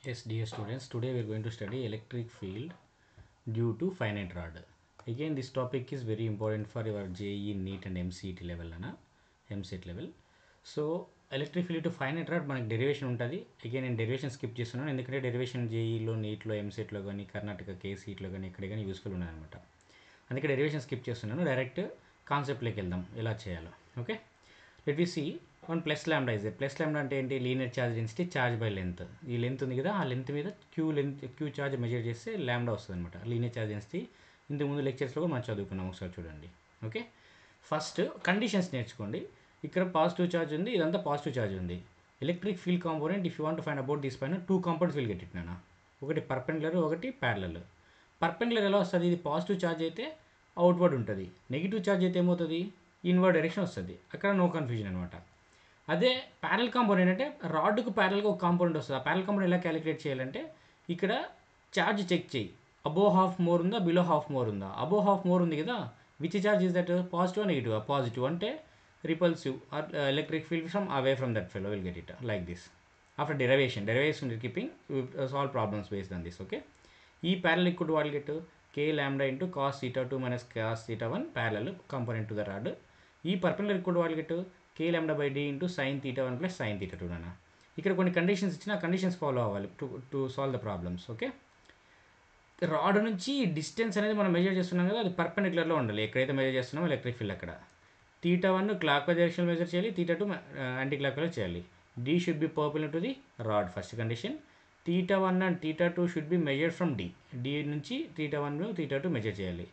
Yes, dear students, today we are going to study electric field due to finite rod. Again, this topic is very important for your JEE, NEET and MCET level. MCET level. So, electric field to finite rod మనకి derivation ఉంటుంది. Again నేను derivation skip చేస్తున్నాను ఎందుకంటే derivation జేఈలో నీట్లో ఎంసెట్లో కానీ కర్ణాటక కేసీట్లో కానీ ఎక్కడ కానీ యూస్ఫుల్ ఉన్నాయన్నమాట. అందుకే డెరివేషన్ స్కిప్ చేస్తున్నాను. డైరెక్ట్ కాన్సెప్ట్లోకి వెళ్దాం ఎలా చేయాలో. Okay, let we see one plus lambda is plus lambda అంటే ఏంటి? Linear charge density charge by length. ఈ లెంత్ ఉంది కదా, ఆ లెంత్ మీద క్యూ ఛార్జ్ మెజర్ చేస్తే ల్యాండా వస్తుంది అనమాట. లీనియర్ ఛార్జ్ డెన్సిటీ ఇంతకు ముందు లెక్చర్స్లో కూడా మనం చదువుకున్నాం, ఒకసారి చూడండి. ఓకే, ఫస్ట్ కండిషన్స్ నేర్చుకోండి. ఇక్కడ పాజిటివ్ ఛార్జ్ ఉంది, ఇదంతా పాజిటివ్ ఛార్జ్ ఉంది. Electric field component if you want to find about this పైన two components will get it నాన్న. ఒకటి పర్పెండిక్యులర్, ఒకటి ప్యారలల్. పర్పెండిక్యులర్ ఎలా వస్తుంది? ఇది పాజిటివ్ ఛార్జ్ అయితే అవుట్వర్డ్ ఉంటుంది, నెగిటివ్ ఛార్జ్ అయితే ఏమవుతుంది? ఇన్వర్డ్ డైరెక్షన్ వస్తుంది. అక్కడ నో కన్ఫ్యూజన్ అనమాట. అదే ప్యారల్ కాంపోనెంట్ అంటే రాడ్కు ప్యారల్గా ఒక కాంపోనెంట్ వస్తుంది. ఆ ప్యారల్ కాంపోనెంట్ ఎలా క్యాలిక్యులేట్ చేయాలంటే ఇక్కడ ఛార్జ్ చెక్ చేయి, అబోవ్ హాఫ్ మోర్ ఉందా, బిలో హాఫ్ మోర్ ఉందా. అబోవ్ హాఫ్ మోర్ ఉంది కదా, which charge is that? Positive negative? Positive అంటే repulsive or electric field from away from that fellow will get it like this. After derivation keeping solve problems based on this. Okay, E parallel equal to what will get? k lambda into cos theta 2 minus cos theta 1 parallel component to the rod. ఈ perpendicular equal to what will get? k lambda by d into sin theta 1 plus sin theta 2 నాన్న. ఇక్కడ కొన్ని conditions ఇచ్చిన conditions follow అవ్వాలి to solve the problems. Okay, rod నుంచి distance అనేది మనం measure చేస్తున్నాం కదా, అది పర్పెండిక్యులర్లో ఉండాలి. ఎక్కడైతే మెజర్ చేస్తున్నామో ఎలక్ట్రిక్ ఫీల్డ్ అక్కడ theta 1 clock wise direction measure చేయాలి, తీటా 2 యాంటీ క్లాక్ వైజ్ చేయాలి. d should be perpendicular to the rod, first condition. Theta 1 and theta 2 should be measured from d నుంచి తీటా 1 తీటా 2 మెజర్ చేయాలి.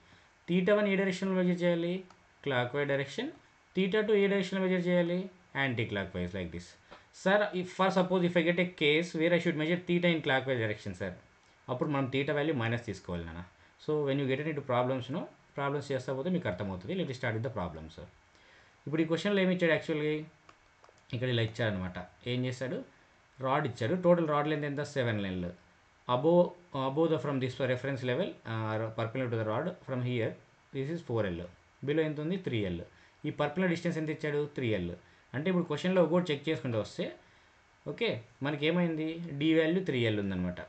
Theta 1 ఏ డైరెక్షన్లో measure చేయాలి? Clock wise direction. Theta 2 ఏ డైరెక్షన్లో measure చేయాలి? Anti clock wise, like this. Sir for suppose if I get a case where I should measure theta in clock wise direction sir, అప్పుడు మనం theta value minus తీసుకోవాలి నాన్న. So when you get in to problems చేస్తా పోతే మీకు అర్థమవుతుంది. Let start with the problems. ఇప్పుడు ఈ క్వశ్చన్లో ఏమి ఇచ్చాడు? యాక్చువల్గా ఇక్కడ ఇలా ఇచ్చాడనమాట. ఏం చేశాడు? రాడ్ ఇచ్చాడు. టోటల్ రాడ్ లెంత్ ఎంత? 7 లైన్లు. Above the from this reference level perpendicular to the rod from here this is 4L. Below ఎంత ఉంది? 3L. ఈ పర్పెండిక్యులర్ డిస్టెన్స్ ఎంత ఇచ్చాడు? 3L. అంటే ఇప్పుడు క్వశ్చన్లో ఒకటి చెక్ చేసుకుంటూ వస్తే ఓకే మనకి ఏమైంది? డి వాల్యూ 3L ఉందన్నమాట.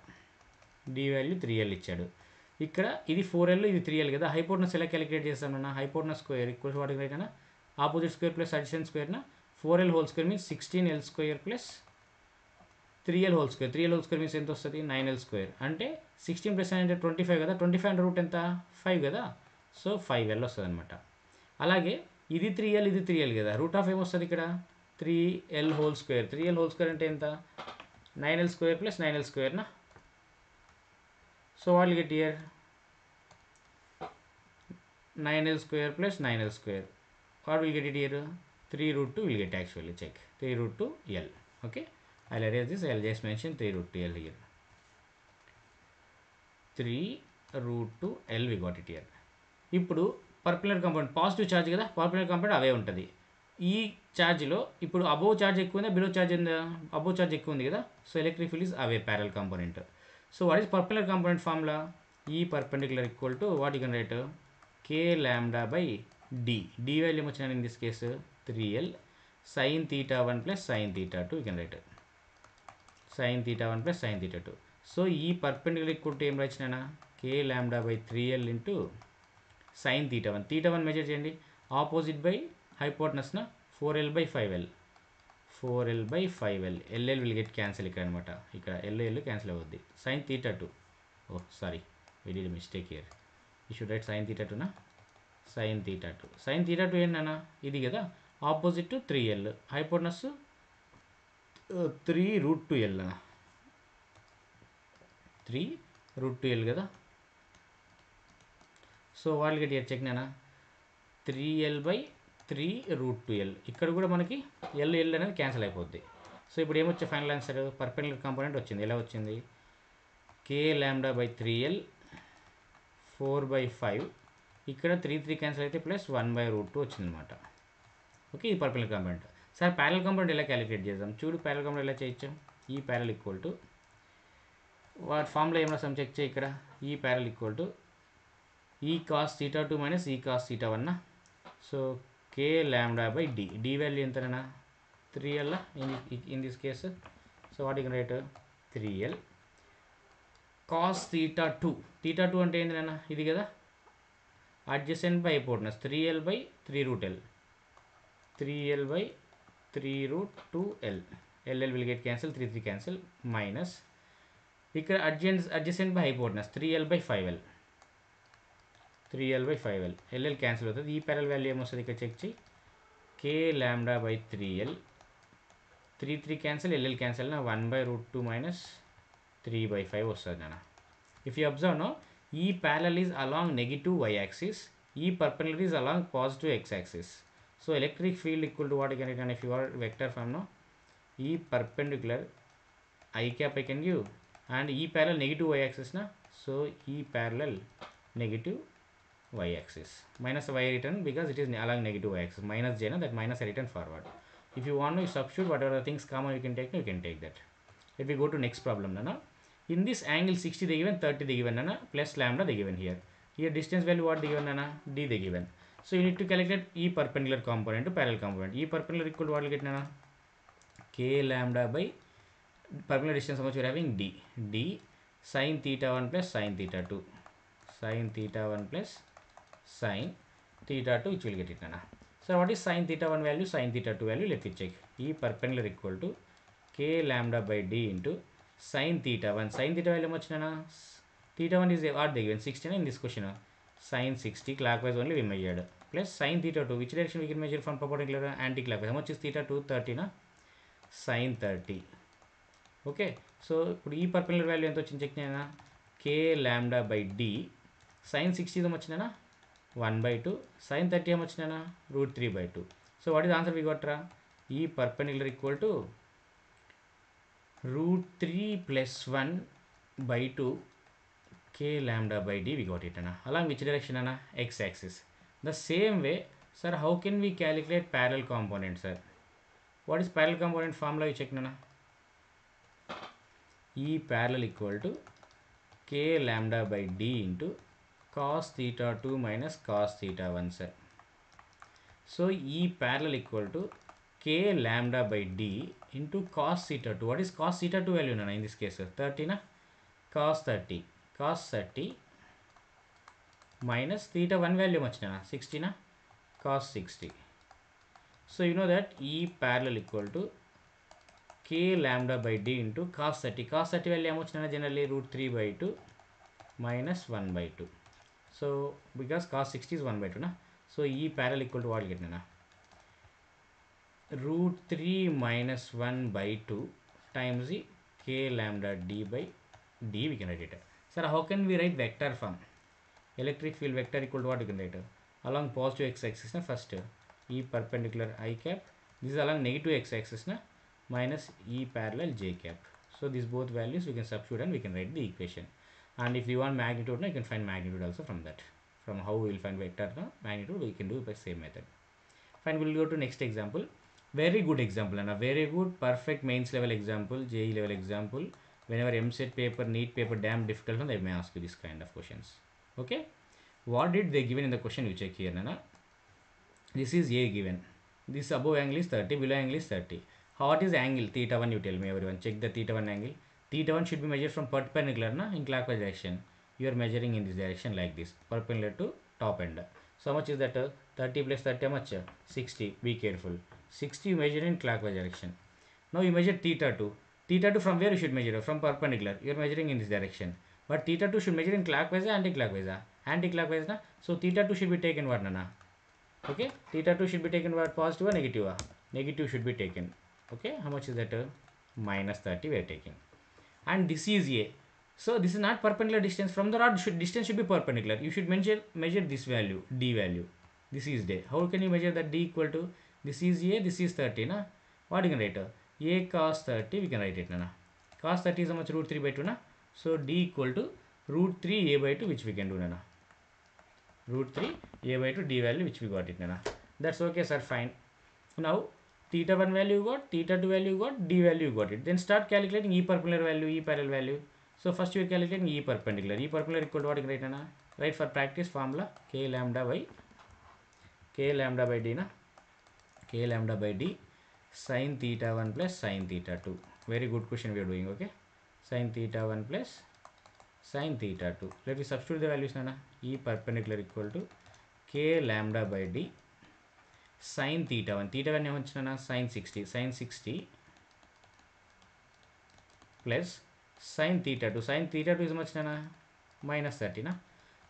డి వాల్యూ 3L ఇచ్చాడు. ఇక్కడ ఇది 4L, ఇది 3L కదా. హైపోటనస్ ఎలా క్యాలిక్యులేట్ చేస్తామన్నా? హైపోటనస్ స్క్వేర్ ఈక్వల్స్ వాట్ అయినా ఆపోజిట్ స్క్వేర్ ప్లస్ అడ్జసెంట్ స్క్వేర్నా. 4L whole square means 16L square plus 3L whole square. 3L whole square means ఎంత వస్తుంది? 9L square. అంటే 16 ప్లస్ 9 అంటే 25 కదా. 25 అంటే రూట్ ఎంత? 5 కదా. సో 5L వస్తుంది అనమాట. అలాగే ఇది 3L, ఇది 3L కదా. రూట్ ఆఫ్ ఏమొస్తుంది ఇక్కడ? 3L whole square. 3L whole square అంటే ఎంత? 9L స్క్వేర్ ప్లస్ 9L స్క్వేర్నా. So what will get here? 9L square plus 9L square. What will get it here? 3√2 will get actually. Check 3√2L. Okay, I'll erase this. I'll just mention 3√2L here. 3√2L we got it here. ఇప్పుడు perpendicular component positive charge కదా, perpendicular component away ఉంటుంది. ఈ ఛార్జ్లో ఇప్పుడు above charge ఎక్కువ ఉందా, below charge ఉందా? Above charge ఎక్కువ ఉంది కదా. So electric field is away parallel component. So what is perpendicular component formula? E perpendicular equal to what you can write? k lambda by d. d value ఏమొచ్చినా in this case 3L sin theta 1 plus sin theta 2 you can write it. sin theta 1 plus sin theta 2. So ఈ perpendicular equal to ఏం రాసినా? k lambda by 3L into sin theta 1. theta 1 measure చేయండి. Opposite by హైపోటనస్న 4L by 5L. 4L by 5L. LL will get cancel ఇక్కడ అనమాట. ఇక్కడ LL cancel అవుద్ది. sin theta 2. Oh sorry, we did a mistake here. you should write sin theta 2 నా. sin theta 2. sin theta 2 ఏంటన్నా? ఇది కదా. Opposite 3L, hypotenuse 3√2L అన్న. 3√2L కదా. సో వాళ్ళు గట్టి చెక్ నానా 3L by 3√2L. ఇక్కడ కూడా మనకి L అనేది క్యాన్సిల్ అయిపోద్ది. సో ఇప్పుడు ఏమొచ్చే ఫైనల్ ఆన్సర్? పర్పెండిక్యులర్ కాంపోనెంట్ వచ్చింది. ఎలా వచ్చింది? k lambda by 3L 4/5. ఇక్కడ 3 క్యాన్సిల్ అయితే ప్లస్ 1/√2 వచ్చిందనమాట. ఓకే, ఈ perpendicular component. Sir parallel component ఎలా క్యాలిక్యులేట్ చేద్దాం? చూడు ప్యారల్ కాంపోనెంట్ ఎలా చేయొచ్చాం. ఈ ప్యారల్ ఈక్వల్ టు వాటి ఫార్ములా ఏం రాసాం చెక్ చేయి. ఇక్కడ ఈ ప్యారల్ ఈక్వల్ టు ఈ కాస్ theta 2 మైనస్ ఈ cos theta 1. So k lambda by d. d value ఎంతనా? 3L in this case. So what you can write? 3L cos theta 2. theta 2 అంటే ఏంటి నాన్న, ఇది కదా, adjacent by hypotenuse 3l by 3 root l, 3l by 3 root 2l, ll will get cancel, 3 3 cancel, minus ఇక్కడ adjacent by hypotenuse 3l by 5l, 3l by 5l, ll cancel అవుతుంది. ఈ parallel value ఏమొస్తుంది ఇక్కడ చెక్ చేయి, k lambda by 3l, 3 3 cancel, ll cancel, 1 by root 2 minus 3 by 5 వస్తుంది నాన్న. If you observe now, E parallel is along negative y axis, E perpendicular is along positive x axis. So electric field equal to what I can write, and if you are vector form now, E perpendicular I cap I can give, and E parallel negative y axis na, so E parallel negative y axis, minus y written because it is along negative y axis, minus j na, that minus I written forward. If you want to substitute whatever the things common you can take that. Let me go to next problem nana. In this angle 60 they given, 30 they given nana, plus lambda they given here. Here distance value what they given nana, d they given. So you need to calculate E perpendicular component to parallel component. E perpendicular equal to what will get nana, k lambda by perpendicular distance how much we are having, d sin theta 1 plus sin theta 2, sin theta 1 plus sin theta 2, which will get it nana. So what is sin theta 1 value, sin theta 2 value, let me check. E perpendicular equal to k lambda by d into sin theta 1. Sin theta value much nana, theta 1 is what they given, 16 in this question, sin 60 clockwise only we measured, plus sin theta 2, which direction we can measure from perpendicular, anti-clockwise. How much is theta 2, 30 na, sin 30. Okay, so E perpendicular value ento వచ్చింది check చేయనా, k lambda by d, sin 60 how much nana, 1 by 2, sin 30 how much nana, root 3 by 2. So what is the answer we got ra, E perpendicular equal to root 3 plus 1 by 2 k lambda by d, we got it nana. Along which direction nana, x axis. The same way sir, how can we calculate parallel component sir? What is parallel component formula, you check nana. E parallel equal to k lambda by d into cos theta 2 minus cos theta 1 sir. So E parallel equal to k lambda by d into cos theta 2. What is cos theta 2 value nana in this case sir? 30 na, cos 30, cos 30 minus theta 1 value much nana, 60 na, cos 60. So you know that E parallel equal to k lambda by d into cos 30. Cos 30 value how much nana, generally root 3 by 2 minus 1 by 2. So because cos 60 is 1 by 2 na, so E parallel equal to what get nana, root 3 minus 1 by 2 times the k lambda d by d, we can write it. Sir, how can we write vector form? Electric field vector equal to what you can write, along positive x axis na, first E perpendicular I cap, this is along negative x axis na, minus E parallel j cap. So these both values we can substitute and we can write the equation. And if you want magnitude na, you can find magnitude also from that. From how we will find vector na, magnitude we can do by same method. Fine, we will go to next example. Very good example and a very good perfect mains level example, JE level example. Whenever MSET paper, NEET paper damn difficult, they may ask you this kind of questions. Okay, what did they given in the question, you check here nana. This is A given, this above angle is 30, below angle is 30. What is angle theta 1, you tell me everyone, check the theta 1 angle. Theta 1 should be measured from perpendicular na, in clockwise direction. You are measuring in this direction like this, perpendicular to top end. So how much is that, 30 plus 30 how much, 60, be careful, 60 you measure in clockwise direction. Now you measure theta 2. Theta 2 from where you should measure, from perpendicular, you are measuring in this direction. But theta 2 should measure in clockwise or anti-clockwise, anti-clockwise na, so theta 2 should be taken what nana. Okay, theta 2 should be taken what, positive or negative, negative should be taken. Okay, how much is that, minus 30 we are taking. And this is A. So this is not perpendicular distance from the rod, distance should be perpendicular. You should measure this value, d value. This is d. How can you measure that d equal to, this is A, this is 30 na. What you can write, A cos 30 we can write it na. Cos 30 is how much, root 3 by 2 na. So d equal to root 3 A by 2, which we can do na. Root 3 A by 2 d value, which we got it na. That's okay sir, fine. Now theta 1 value you got, theta 2 value you got, d value you got it. Then start calculating E perpendicular value, E parallel value. So first you are calculating E perpendicular. E perpendicular equal to what you can write na? Right, for practice formula, k lambda by d na, k lambda by d sin theta 1 plus sin theta 2. Very good question we are doing. Okay, sin theta 1 plus sin theta 2. Let me substitute the values nana. E perpendicular equal to k lambda by d sin theta 1. Theta 1 ఏమొచ్చిందన్న sin 60. Sin 60 plus sin theta 2. Sin theta 2 is much nana minus 30 na.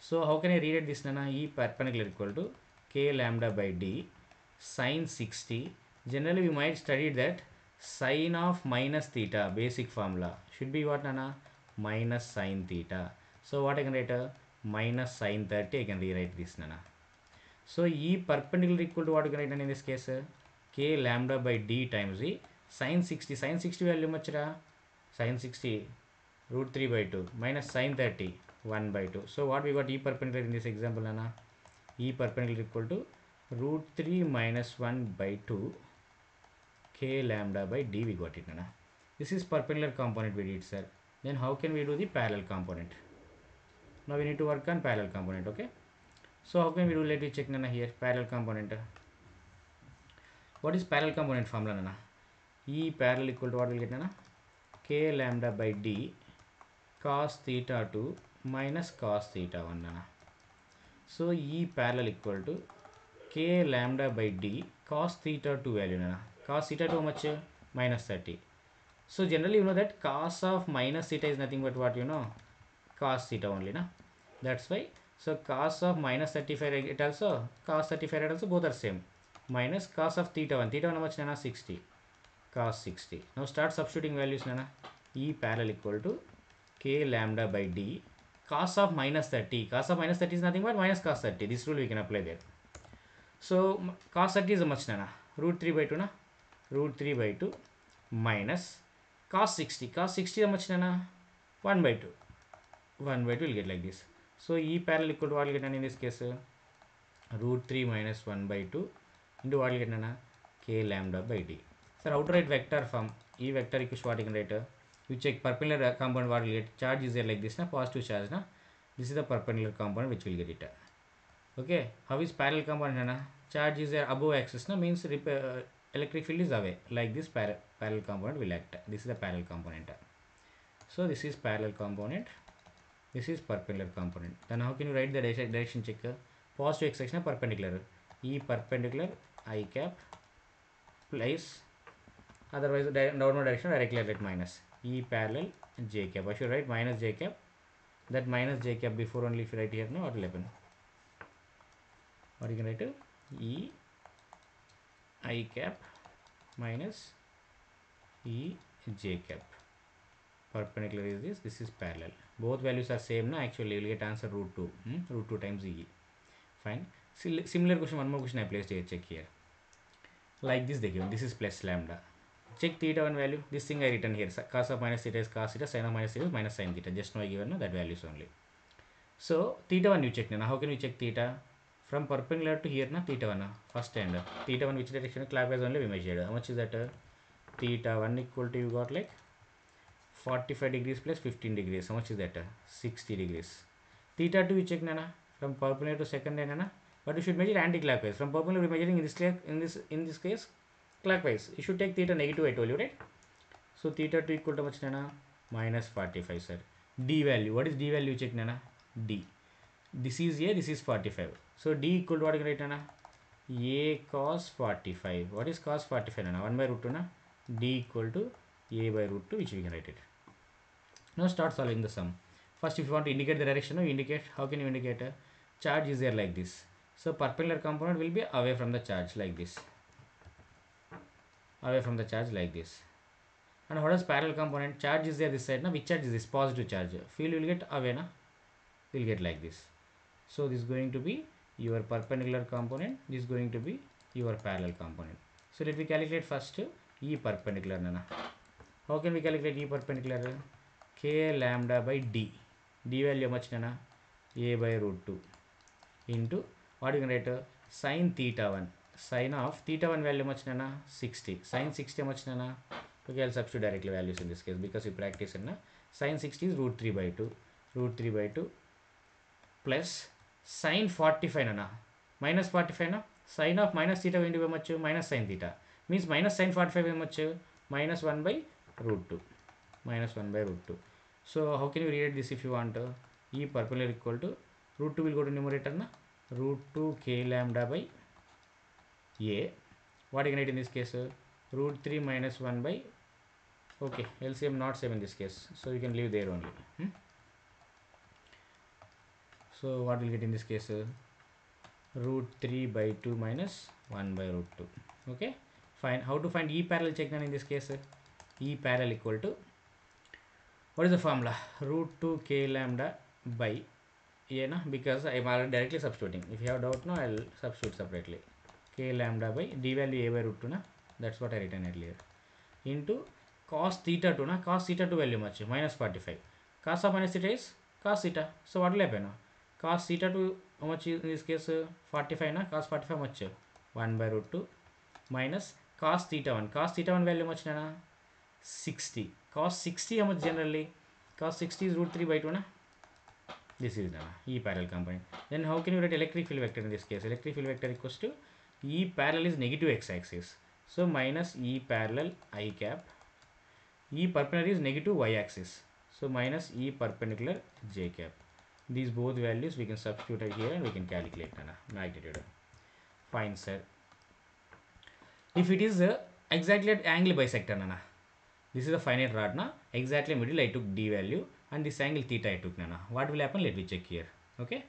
So how can I read it this nana? E perpendicular equal to k lambda by d sin 60. Generally we might study that sin of minus theta basic formula should be what nana? Minus sin theta. So what I can write? Minus sin 30. I can rewrite this nana. So E perpendicular equal to what you can write in this case? K lambda by d times E sin 60. Sin 60 value much ra? Sin 60 root 3 by 2 minus sin 30 1 by 2. So what we got E perpendicular in this example nana? E perpendicular equal to root 3 minus 1 by 2 k lambda by d we got it nana. This is perpendicular component we did sir. Then how can we do the parallel component? Now we need to work on parallel component. Okay, so how can we do? Let me check nana here parallel component. What is parallel component formula nana? E parallel equal to what will get nana? K lambda by d cos theta 2 minus cos theta 1 nana. So E parallel equal to k lambda by d cos theta 2 value nana. Cos theta 2 how much? Minus 30. So generally you know that cos of minus theta is nothing but what you know? Cos theta only na. That's why. So cos of minus 35 it also, cos 35 it also, both are same. Minus cos of theta 1. Theta 1 how much nana? 60. Cos 60. Now start substituting values nana. E parallel equal to k lambda by d cos of minus 30. Cos of minus 30 is nothing but minus cos 30. This rule we can apply there. So cos 30 is how much nana? Root 3 by 2 na. Root 3 by 2 minus cos 60. Cos 60 how much nana? 1 by 2. 1 by 2 will get like this. So E parallel equal to what will get nana in this case? Root 3 minus 1 by 2 into what will get nana? K lambda by d. Sir, how to write vector form? E vector equals what you can write? You check perpendicular component what will get? Charge is there like this na, positive charge na. This is the perpendicular component which will get it. Okay, how is parallel component na? Charge is there above axis na, means electric field is away. Like this parallel component will act. This is the parallel component. So this is parallel component. This is perpendicular component. Then how can you write the direction check? Positive x section perpendicular. E perpendicular I cap place. Otherwise downward direction directly write minus. E parallel j cap. I should write minus j cap. That minus j cap before only if you write here now what will happen? What you can write? E I cap minus E j cap. Perpendicular is this. This is parallel. Both values are same na. Actually you will get answer root 2. Root 2 times E. Fine. Similar question, one more question I placed here. Check here. Like this they given. This is plus lambda. Check theta 1 value. This thing I written here. Cos of minus theta is cos theta. Sin of minus theta is minus sin theta. Just now I given that values only. So theta 1 you check now. How can you check theta? From perpendicular to here na theta 1 first end. Theta 1 which direction? Clockwise only we measured. How much is that? Theta 1 equal to you got like 45 degrees plus 15 degrees. How much is that? 60 degrees. Theta 2 you check nana. From perpendicular to second end nana. But you should measure anti-clockwise. From perpendicular we measuring in this case clockwise. You should take theta negative I told you, right? So theta 2 equal to much nana? Minus 45 sir. D value. What is D value check nana? D. This is A, this is 45. So D equal to what you can write nana? A cos 45. What is cos 45 nana? 1 by root 2 na? D equal to A by root 2 which we can write it. Now start solving the sum. First if you want to indicate the direction, you indicate. How can you indicate? Charge is there like this. So perpendicular component will be away from the charge like this. Away from the charge like this. And what is parallel component? Charge is there this side na. Which charge is this? Positive charge. Field will get away na. Will get like this. So this is going to be your perpendicular component. This is going to be your parallel component. So let me calculate first E perpendicular nana. How can we calculate E perpendicular? K lambda by d. D value how much nana? A by root 2 into what you can write? Sin theta 1. Sin of theta 1 value how much nana? 60. Sin 60 how much nana? Okay, I'll substitute directly values in this case because we practice na. Sin 60 is root 3 by 2. Root 3 by 2 plus sin 45 nana. Minus 45 na. Sin of minus theta going to be how much? Minus sin theta. Means minus sin 45 how much? Minus 1 by root 2. Minus 1 by root 2. So how can you rewrite this if you want? E perpendicular equal to root 2 will go to numerator na, root 2 k lambda by a. What you can write in this case? Root 3 minus 1 by, okay, LCM not same in this case, so you can leave there only. So what will get in this case? Root 3 by 2 minus 1 by root 2. Okay, fine. How to find E parallel? Check now in this case. E parallel equal to, what is the formula? Root 2 k lambda by a na, because I am already directly substituting. If you have doubt now, I will substitute separately. K lambda by d value a by root 2 na, that's what I written earlier, into cos theta 2 na, cos theta 2 value much minus 45. Cos of minus theta is cos theta. So what will happen now? Cos theta 2 how much in this case? 45 na, cos 45 much 1 by root 2 minus cos theta 1. Cos theta 1 value much na, 60. Cos 60 how much generally? Cos 60 is root 3 by 2 na. This is E parallel component. Then how can you write electric field vector in this case? Electric field vector equals to E parallel is negative x-axis. So minus E parallel I cap. E perpendicular is negative y-axis. So minus E perpendicular j cap. These both values we can substitute here and we can calculate magnitude. Fine, sir. If it is exactly at angle bisector, this is a finite rod na, exactly middle I took d value and this angle theta I took na. What will happen? Let me check here. Okay,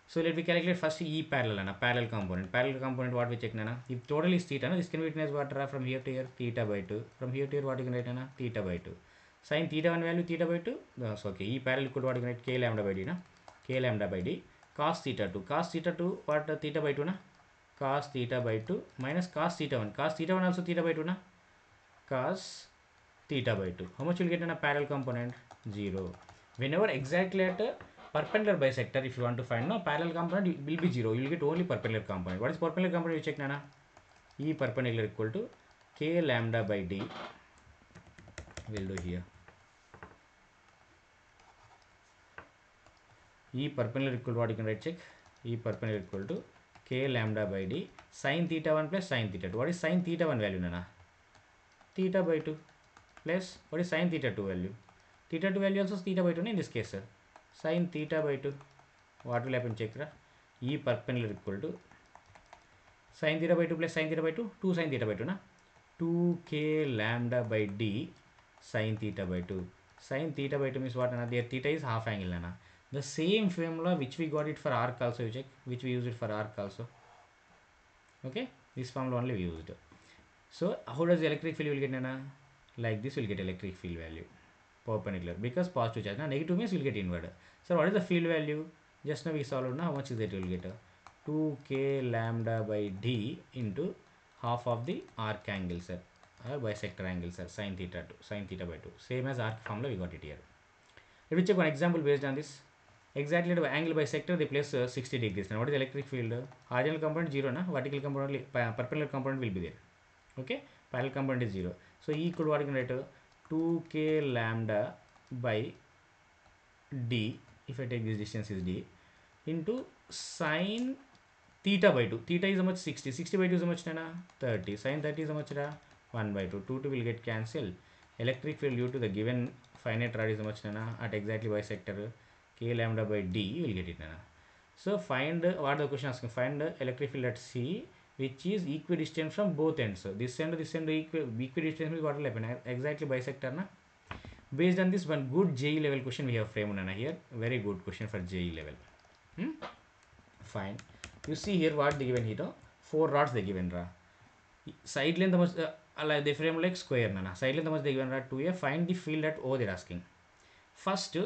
so let me calculate first E parallel na, parallel component. Parallel component what we check na, if total is theta na, this can be written as what, from here to here theta by 2, from here to here what you can write na, theta by 2. Sin theta 1 value theta by 2, so okay, E parallel equal to what you can write, k lambda by d na, k lambda by d. Cos theta 2, cos theta 2 what, theta by 2 na, cos theta by 2 minus cos theta 1, cos theta 1 also theta by 2 na, cos theta by 2. How much you will get in a parallel component? 0. Whenever exactly at a perpendicular bisector, if you want to find no parallel component will be 0. You will get only perpendicular component. What is perpendicular component? You check nana. E perpendicular equal to k lambda by d. We'll do here. E perpendicular equal to what you can write, check. E perpendicular equal to k lambda by d sin theta 1 plus sin theta 2. What is sin theta 1 value nana? Theta by 2 plus what is sin theta 2 value? Theta 2 value also theta by 2 in this case, sir. Sin theta by 2. What will happen? Check. E perpendicular equal to sin theta by 2 plus sin theta by 2. 2 sin theta by 2 na. 2k lambda by d sin theta by 2. Sin theta by 2 means what? Their theta is half angle. Na. The same formula which we got it for arc also, you check. Which we use it for arc also. Okay. This formula only we used. So how does the electric field will get? Na? Like this will get electric field value. Perpendicular, because positive charge. Now negative means will get inward. So what is the field value? Just now we solved. Now how much is it? Will get 2k lambda by d into half of the arc angle, sir, or bisector angle, sir, sin theta 2, sin theta by 2. Same as arc formula, we got it here. Let me check one example based on this. Exactly at angle bisector they place 60 degrees. Now what is the electric field? Horizontal component 0 na, vertical component perpendicular component will be there. Okay, parallel component is 0. So E equal to what you can write? 2k lambda by d, if I take this distance is d, into sin theta by 2. Theta is how much? 60. 60 by 2 is how much? 30. Sin 30 is how much? 1 by 2. 2 will get cancelled. Electric field due to the given finite rod is how much? At exactly bisector k lambda by d, you will get it. So find what the question asking. Find electric field at C which is equidistant from both ends. This end equidistant means what will happen? Exactly bisector na. Based on this one good JE level question we have framed here. Very good question for JE level. Fine. You see here what they given here. 4 rods they given. Side length much they frame like square nana. Side length much they given 2a. Find the field at O they are asking. First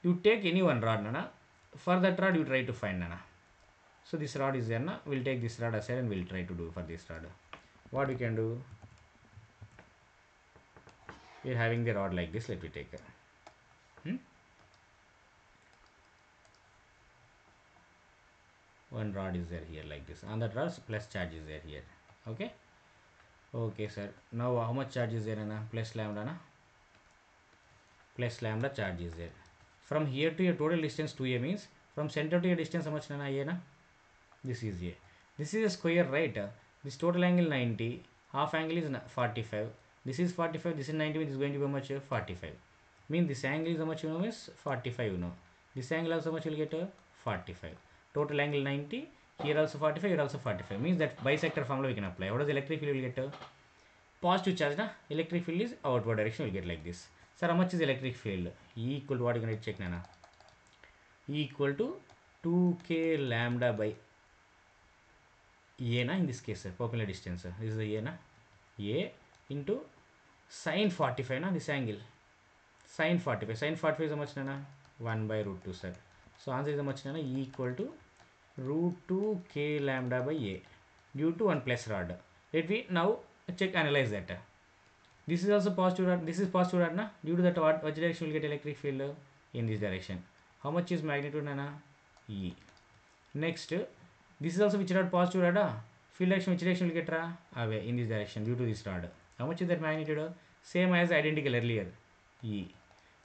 you take any one rod nana. For that rod you try to find nana. So this rod is there na. We'll take this rod aside and we'll try to do for this rod. What we can do? We are having the rod like this. Let me take it. One rod is there here like this. On that rod plus charge is there here. Okay. Okay, sir. Now how much charge is there na? Plus lambda na. Plus lambda charge is there. From here to your total distance 2a means from center to your distance how much na a na? This is a. This is a square, right? This total angle 90. Half angle is 45. This is 45. This is 90. This is going to be how much? 45. Means this angle is how much you know is 45 you know. This angle also how much you will get 45. Total angle 90. Here also 45, here also 45. Means that bisector formula we can apply. What is the electric field we will get? Positive charge na? Electric field is outward direction we will get like this. Sir, how much is electric field? E equal to what you going to check nana? E equal to 2k lambda by A na in this case, perpendicular distance. This is the A na. A into sine 45 na this angle. Sine 45. Sine 45 is how much nana? 1 by root 2 sir. So answer is how much nana? E equal to root 2 k lambda by A due to 1 plus rod. Let me now check analyze that. This is also positive rod. This is positive rod na. Due to that what direction will get electric field? In this direction. How much is magnitude nana? E. Next, this is also which rod? Positive rod. Field direction which direction will get away in this direction due to this rod. How much is that magnitude? Same as identical earlier. E.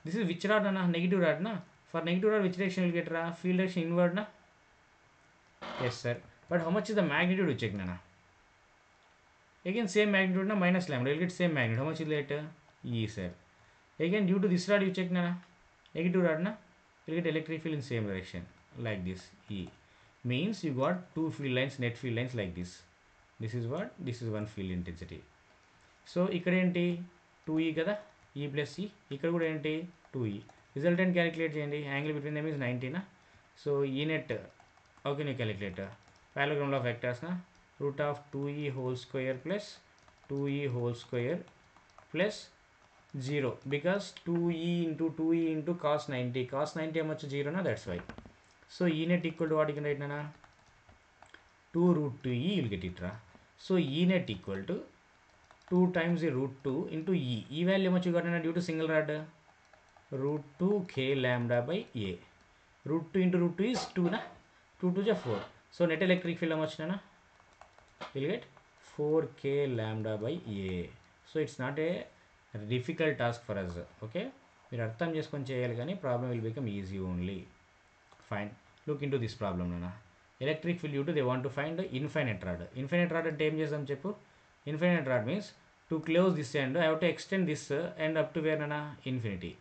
This is which rod na? Negative rod na. For negative rod which direction will get field direction inward na? Yes sir. But how much is the magnitude to check nana? Again same magnitude na minus lambda. You will get same magnitude. How much is later? E sir. Again due to this rod you check nana. Negative rod na. You will get electric field in same direction like this. E. Means you got two field lines, net field lines like this. This is what? This is one field intensity. So ఇక్కడ ఏంటి 2e కదా, e plus e, ఇక్కడ కూడా ఏంటి 2e. Resultant calculate చేయండి. Angle between them is 90 నా. So ఈ net how can you calculate? Parallelogram of vectors నా. Root of 2e whole square plus 2e whole square plus 0 because 2e into cos 90. Cos 90 how much 0 na, that's why. So e net equal to what you can write na? 2 root 2e you will get it ra. So e net equal to 2 times the root 2 into e. E value how much you got na due to single rod? Root 2 k lambda by a. Root 2 into root 2 is 2 na. 2 to the 4. So net electric field how much na? You will get 4 k lambda by a. So it's not a difficult task for us. Okay, మీరు అర్థం చేసుకొని చేయాలి కానీ problem will become easy only. Fine, look into this problem నాన్న. Electric field to they want to find infinite rod. Infinite rod అంటే ఏం చేద్దాం చెప్పు? Infinite rod means to close this end I have to extend this end up to where నాన్న? Infinity.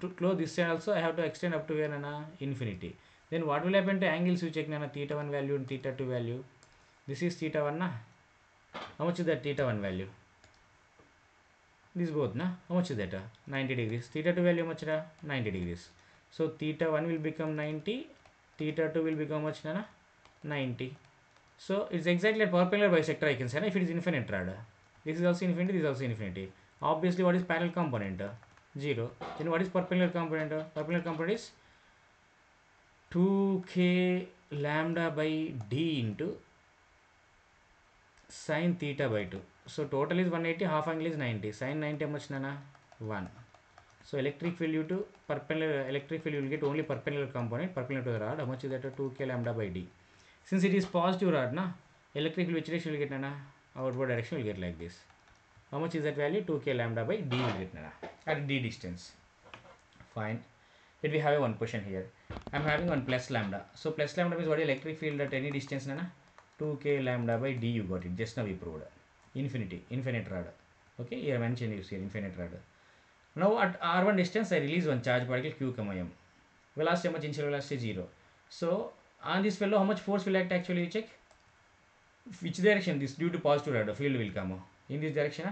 To close this end also I have to extend up to where నాన్న? Infinity. Then what will happen to angles you check నాన్న? θ1 value and θ2 value. This is θ1 నా. How much is that θ1 value? This both na. How much is that? 90 degrees. Theta2 value how much da? 90 degrees. So θ1 will become 90. θ2 will become how much na? 90. So it's exactly a perpendicular bisector I can say na, if it is infinite rod. This is also infinity, this is also infinity. Obviously what is parallel component? 0. Then what is perpendicular component? Perpendicular component is 2k lambda by d into sin theta by 2. So total is 180, half angle is 90. Sin 90 how much nana? 1. So electric field due to perpendicular, electric field you will get only perpendicular component, perpendicular to the rod. How much is that? 2k lambda by d. Since it is positive rod na, electric field which direction will get nana? Outward direction will get like this. How much is that value? 2k lambda by d will get nana at d distance. Fine. Let we have one question here. I am having one plus lambda. So plus lambda means what is electric field at any distance nana? 2k lambda by d you got it. Just now we proved. Infinity, infinite rod. Okay, here mentioned you see infinite rod. Now at r1 distance I release one charge particle q comma m. Velocity how much? Initial velocity 0. So on this fellow how much force will act actually? You check which direction this due to positive rod field will come. In this direction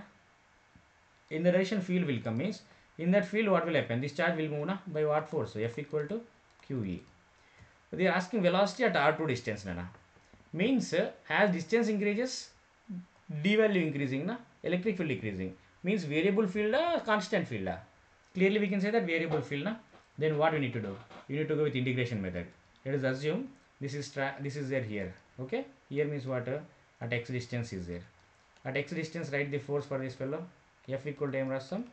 in the direction field will come means in that field what will happen? This charge will move na by what force? So F equal to QE. They are asking velocity at r2 distance nana. Means as distance increases d value increasing na, electric field decreasing. Means variable field constant field clearly we can say that variable field na. Then what we need to do? You need to go with integration method. Let us assume this is there here. Okay, here means what? At x distance is there. At x distance write the force for this fellow. F equal to m rasam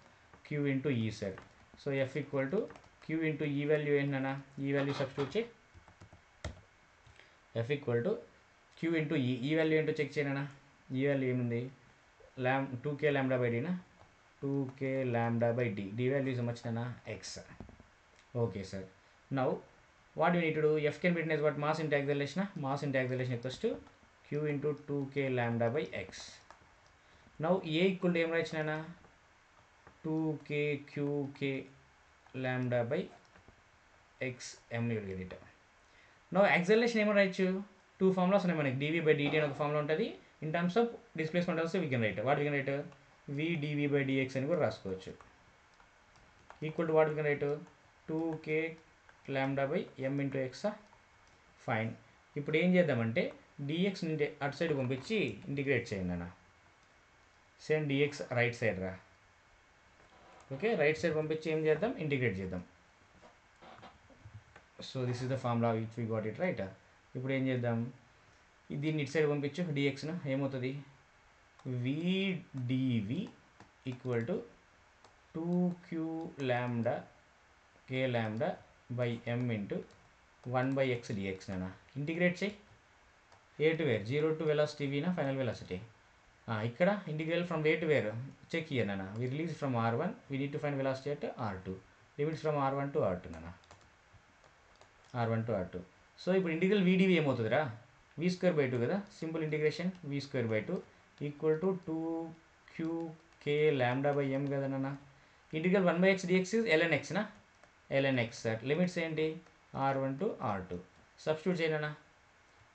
q into e sir. So F equal to q into e value en nana? E value substitute check. F equal to q into e. E value into check cheyana? E value ఏముంది? 2k lambda by d na? 2k lambda by d. D value is how much na? X. Okay sir. Now what you need to do? F can be written as what? Mass into acceleration. Mass into acceleration equals to q into 2k lambda by x. Now a equal to m right na? 2k qk lambda by xm you will get it. Now acceleration ఏమో రాయొచ్చు, two formulas ఉన్నాయి మనకి, dv by dt అని ఒక formula ఉంటుంది, in terms of displacement also we can right. What we can right v dv by dx అని కూడా రాసుకోవచ్చు. Equal to what we can right 2k lambda by m into x. Fine. ఇప్పుడు ఏం చేద్దామంటే dx నుండి అటు side పంపించి integrate చేయండి అన్న. సేమ్ dx రైట్ సైడ్ రా. ఓకే, రైట్ సైడ్ పంపించి ఏం చేద్దాం, ఇంటిగ్రేట్ చేద్దాం. So this is the formula which we got it right. ఇప్పుడు ఏం చేద్దాం, దీన్ని ఇటు సైడ్ పంపించు dxను, ఏమవుతుంది v dv equal to 2q lambda k lambda by m into 1/x dx నానా. ఇంటిగ్రేట్ చేయి, ఏ to where, 0 to velocity v నా ఫైనల్ వెలాసిటీ. ఇక్కడ integral from where to where, check here నానా. We release from r1, we need to find velocity at r2, limits from r1 to r2 నానా, r1 to r2. So ఇప్పుడు integral v dv ఏమవుతుందిరా, v square by 2 కదా, simple integration v square by 2 equal to 2qk lambda by m కదా నాన్న. Integral 1/x dx is ln x నా, ln x sir. Limits ఏంటి, r1 to r2. Substitute చేయనా,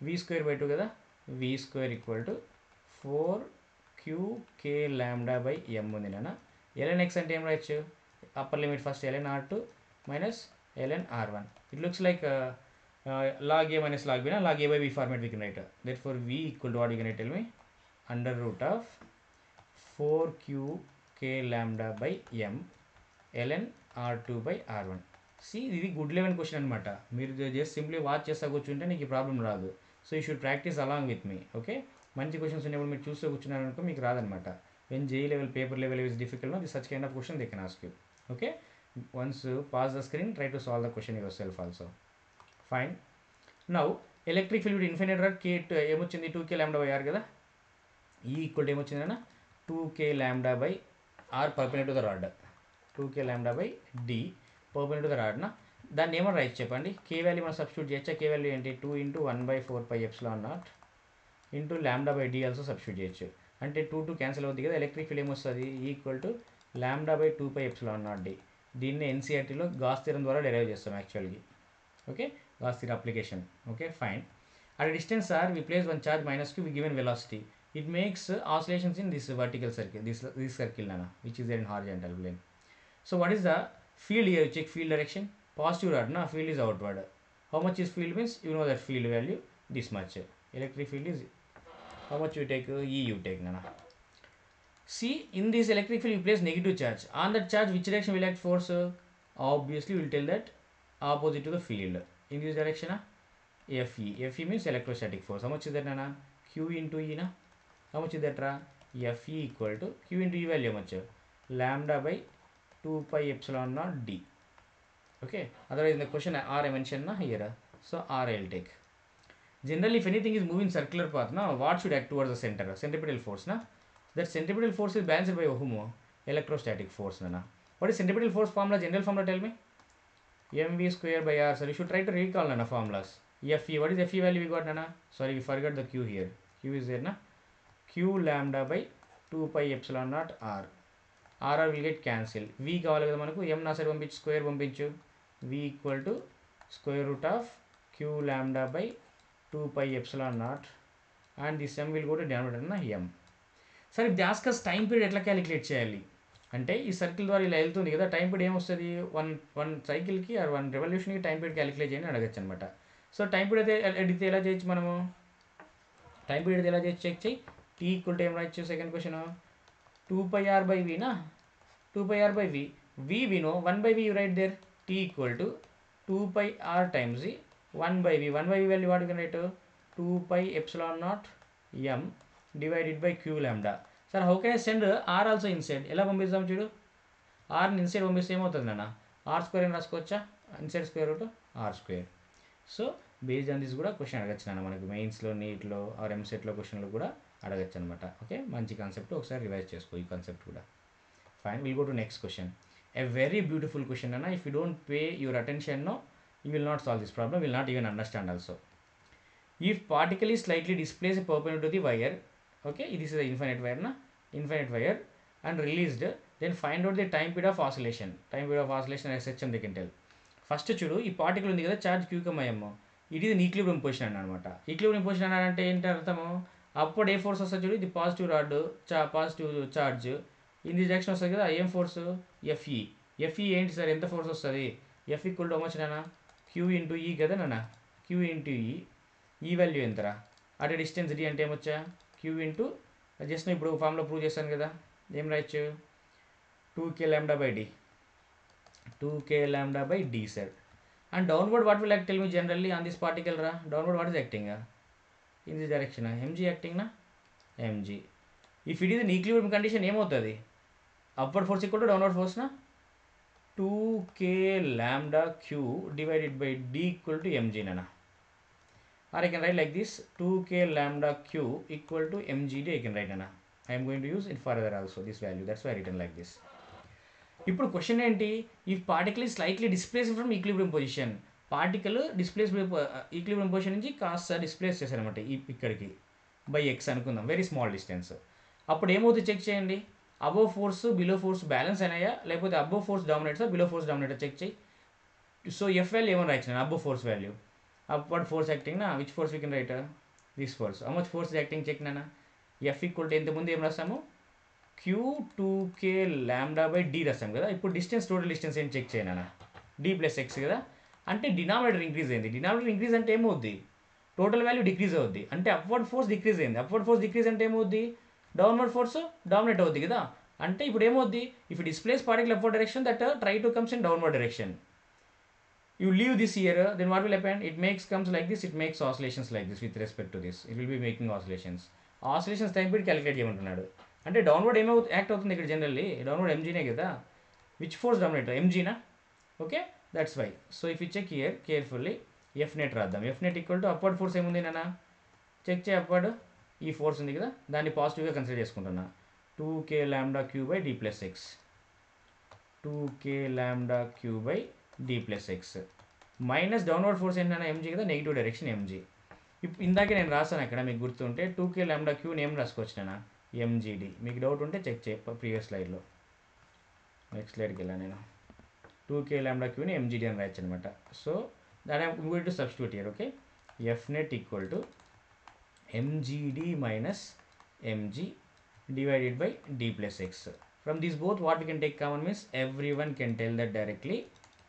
v square by 2 కదా, v square equal to 4qk lambda by m ఉంది నాన్న. ln x అంటే ఏం రాయొచ్చు, upper limit first ln r2 minus ln r1. It looks like log a minus log b na, log a by b format we can write. Therefore v equal to what you can write, tell me, under root of 4qk lambda by m ln r2 by r1. See, ఇది good level question అనమాట. మీరు just simply watch చేస్తా కూర్చుంటే నీకు ఈ problem రాదు. So you should practice along with me. Okay, మంచి questions ఉన్నప్పుడు మీరు చూస్తూ కూర్చున్నారనుకో మీకు రాదనమాట. When JEE level paper level is difficult, the such kind of question they can ask you. Okay, once pass the screen, try to solve the question your self also. Fine. Now electric field infinite rod k ఏమొచ్చింది, 2k lambda by r కదా. ఈ equal to ఏమొచ్చింది అన్న, 2k lambda by r perpendicular to the rod, 2k lambda by d perpendicular to the rod నా. దాన్ని ఏమో right చెప్పండి, k value మనం సబ్స్టిట్యూట్ చేయొచ్చా, k వాల్యూ ఏంటి 2 into 1/4πε0 into lambda by d also substitute చేయొచ్చు. అంటే 2 2 క్యాన్సిల్ అవుతుంది కదా, ఎలక్ట్రిక్ ఫీల్డ్ ఏమొస్తుంది, equal to lambda by 2πε0d. దీన్ని ఎన్సీఆర్టీలో గాస్ థియరం ద్వారా డెరైవ్ చేస్తాం యాక్చువల్గా. Okay, Gauss theorem application. Okay, fine. At a distance r, we place one charge minus q, we given velocity. It makes oscillations in this vertical circle, this circle nana, which is there in horizontal plane. So what is the field here? Check field direction. Positive rod na, field is outward. How much is field means, you know that field value this much. Electric field is how much you take, E you take nana. See, in this electric field you place negative charge. On that charge, which direction will act force? Obviously, we will tell that opposite to the field. In this direction, Fe. Fe means electrostatic force. How much is that, nana? Q into E na. How much is that, ra? Fe equal to Q into E value how much? Lambda by 2πε0 d. Okay. Otherwise, in the question R I mentioned na here. So R I will take. Generally, if anything is moving circular path, na, what should act towards the center? Centripetal force, na. That centripetal force is balanced by whom? Electrostatic force, na. What is centripetal force formula? General formula, tell me. mv square by r. So you should try to recall nana formulas. Fe, what is Fe value we got, nana? Sorry, we forgot the q here. Q is there na. Q lambda by 2πε0 r. R will get cancelled. V కావాలి కదా మనకు, m నా side పంపించు, square పంపించు. V equal to square root of q lambda by 2πε0 and this m will go to denominator na m. సరే, ఇది ask us time period ఎట్లా calculate చేయాలి అంటే, ఈ సర్కిల్ ద్వారా ఇలా వెళ్తుంది కదా, టైం పీరియడ్ ఏమొస్తుంది, వన్ సైకిల్కి ఆర్ వన్ రెవల్యూషన్కి టైం పీరియడ్ క్యాలిక్యులేట్ చేయని అడగచ్చు అనమాట. సో టైం పీరియడ్ అడిగితే ఎలా చేయొచ్చు మనము, టైం పీరియడ్ ఎలా చేయొచ్చు చెక్ చేయి. టీ ఈక్వల్ టు ఏం రాయొచ్చు, సెకండ్ క్వశ్చన్ 2πr/v నా, 2πr/v. v we know, 1/v you write there. t equal to 2πr times 1/v. 1/v value what you can write, 2πε0 m divided by q lambda. Sir, how can I send r also inside? ఎలా పంపిస్తాం చూడు, ఆర్ని inside పంపిస్తే ఏమవుతుంది నాన్న, r square అని రాసుకోవచ్చా, inside square root r square. So based on this కూడా question అడగచ్చు నాన్న, మనకు మెయిన్స్లో, నీట్లో ఆర్ ఎంసెట్లో క్వశ్చన్లో కూడా అడగచ్చు అనమాట. ఓకే, మంచి కాన్సెప్ట్, ఒకసారి రివైజ్ చేసుకో ఈ కాన్సెప్ట్ కూడా. Fine, will go to next question. A very beautiful question అన్న. If you don't pay your attention no, you will not solve this problem, will not even understand also. If particle is slightly displaced perpendicular to the wire, okay, this is the infinite wire na, infinite wire, and released, then find out the time period of oscillation. Time period of oscillation SHM the can tell. First చూడు, ఈ particle ఉంది కదా charge QM. It is equilibrium position అనమాట. Equilibrium position అంటే ఏంటి అర్థము? అప్పుడు ఏ ఫోర్స్ వస్తుంది చూడు, ఇది positive rod, positive charge in the direction వస్తుంది కదా, ఏం ఫోర్స్? FE. FE ఏంటి సార్, ఎంత ఫోర్స్ వస్తుంది? F ఈక్వల్ టు మచ్ నాన్న, Q ఇంటూ ఈ కదా నాన్న, Q ఇంటూ ఈ వాల్యూ ఎంతరా? అటు డిస్టెన్స్ D అంటే ఏమొచ్చా? Q ఇంటూ జస్ట్ ఇప్పుడు ఫామ్లో ప్రూవ్ చేశాను కదా, ఏం రాయొచ్చు? 2k lambda by d. 2k lambda by d sir. And downward what will act, tell me generally on this particle ra? Downward what is acting in this direction? Mg acting na? Mg. If it is an equilibrium condition ఏమవుతుంది? Upward force equal to downward force na? 2k lambda q divided by d equal to mg nana. Or I can write like this, 2k lambda q equal to mgd I can write nana. I am going to use it further also this value, that's why I written like this. ఇప్పుడు question ఏంటి, ఈ particle is slightly displaced from equilibrium position. Particle displace equilibrium position నుంచి కాస్త displace చేశారనమాట ఇక్కడికి by x అనుకుందాం, very small distance. అప్పుడు ఏమవుతుంది చెక్ చేయండి, above force below force balance అయినాయా, లేకపోతే అబోవ్ ఫోర్స్ డామినేట్సా బిలో ఫోర్స్ డామినేటా చెక్ చేయి. సో ఎఫ్ వాల్యూ ఏమని రాయించిన, above force value, upward force acting నా, which force we can write, this force. How much force acting check నానా, F equal to ఇంతకుముందు ఏం రాస్తాము, Q2k lambda by d రాస్తాం కదా. ఇప్పుడు డిస్టెన్స్, టోటల్ డిస్టెన్స్ ఏం చెక్ చేయనా, d ప్లస్ ఎక్స్ కదా. అంటే డినామినేటర్ ఇంక్రీజ్ అయింది. డినామినేటర్ ఇంక్రీజ్ అంటే ఏమవుద్ది, టోటల్ వాల్యూ డిక్రీజ్ అవుద్ది. అంటే అప్వర్డ్ ఫోర్స్ డిక్రీజ్ అయింది. అప్వర్డ్ ఫోర్స్ డిక్రీజ్ అంటే ఏమవుద్ది, డౌన్వర్డ్ ఫోర్స్ డామినేట్ అవుద్ది కదా. అంటే ఇప్పుడు ఏమవుద్ది, if displace particle upward direction that try to comes in downward direction, you leave this here, then what will happen, it makes comes like this, it makes oscillations like this with respect to this, it will be making oscillations. Time period calculate చేయమంటున్నాడు. అంటే downward ఏమో act అవుతుంది ఇక్కడ generally, downward ఎంజీనే కదా. విచ్ ఫోర్స్ డామినేటర్, ఎంజీనా? Okay, that's why. So if you check here carefully, F net రాద్దాం. F net equal to upward force ఏముంది నాన్న, చెక్ చేయి. అప్వర్డ్ ఈ ఫోర్స్ ఉంది కదా, దాన్ని పాజిటివ్గా కన్సిడర్ చేసుకుంటున్నా. 2k lambda q by d plus x, 2k lambda q by d plus x minus downward force ఏంటన్నా ఎంజీ కదా, నెగిటివ్ డైరెక్షన్ ఎంజీ. ఇప్పుడు ఇందాకే నేను రాస్తాను అక్కడ, మీకు గుర్తుంటే 2k lambda q నేమ్ రాసుకొచ్చినా ఎంజీడి. మీకు డౌట్ ఉంటే చెక్ చేయ ప్రీవియస్ స్లైడ్లో. నెక్స్ట్ స్లైడ్కి వెళ్ళాను నేను. 2k lambda qని ఎంజీడి అని రాయొచ్చు అనమాట. సో దాని I'm going to substitute here. Okay, F net equal to ఎంజీడి minus MG divided by d plus x. From these both what we can take common means everyone can tell that directly.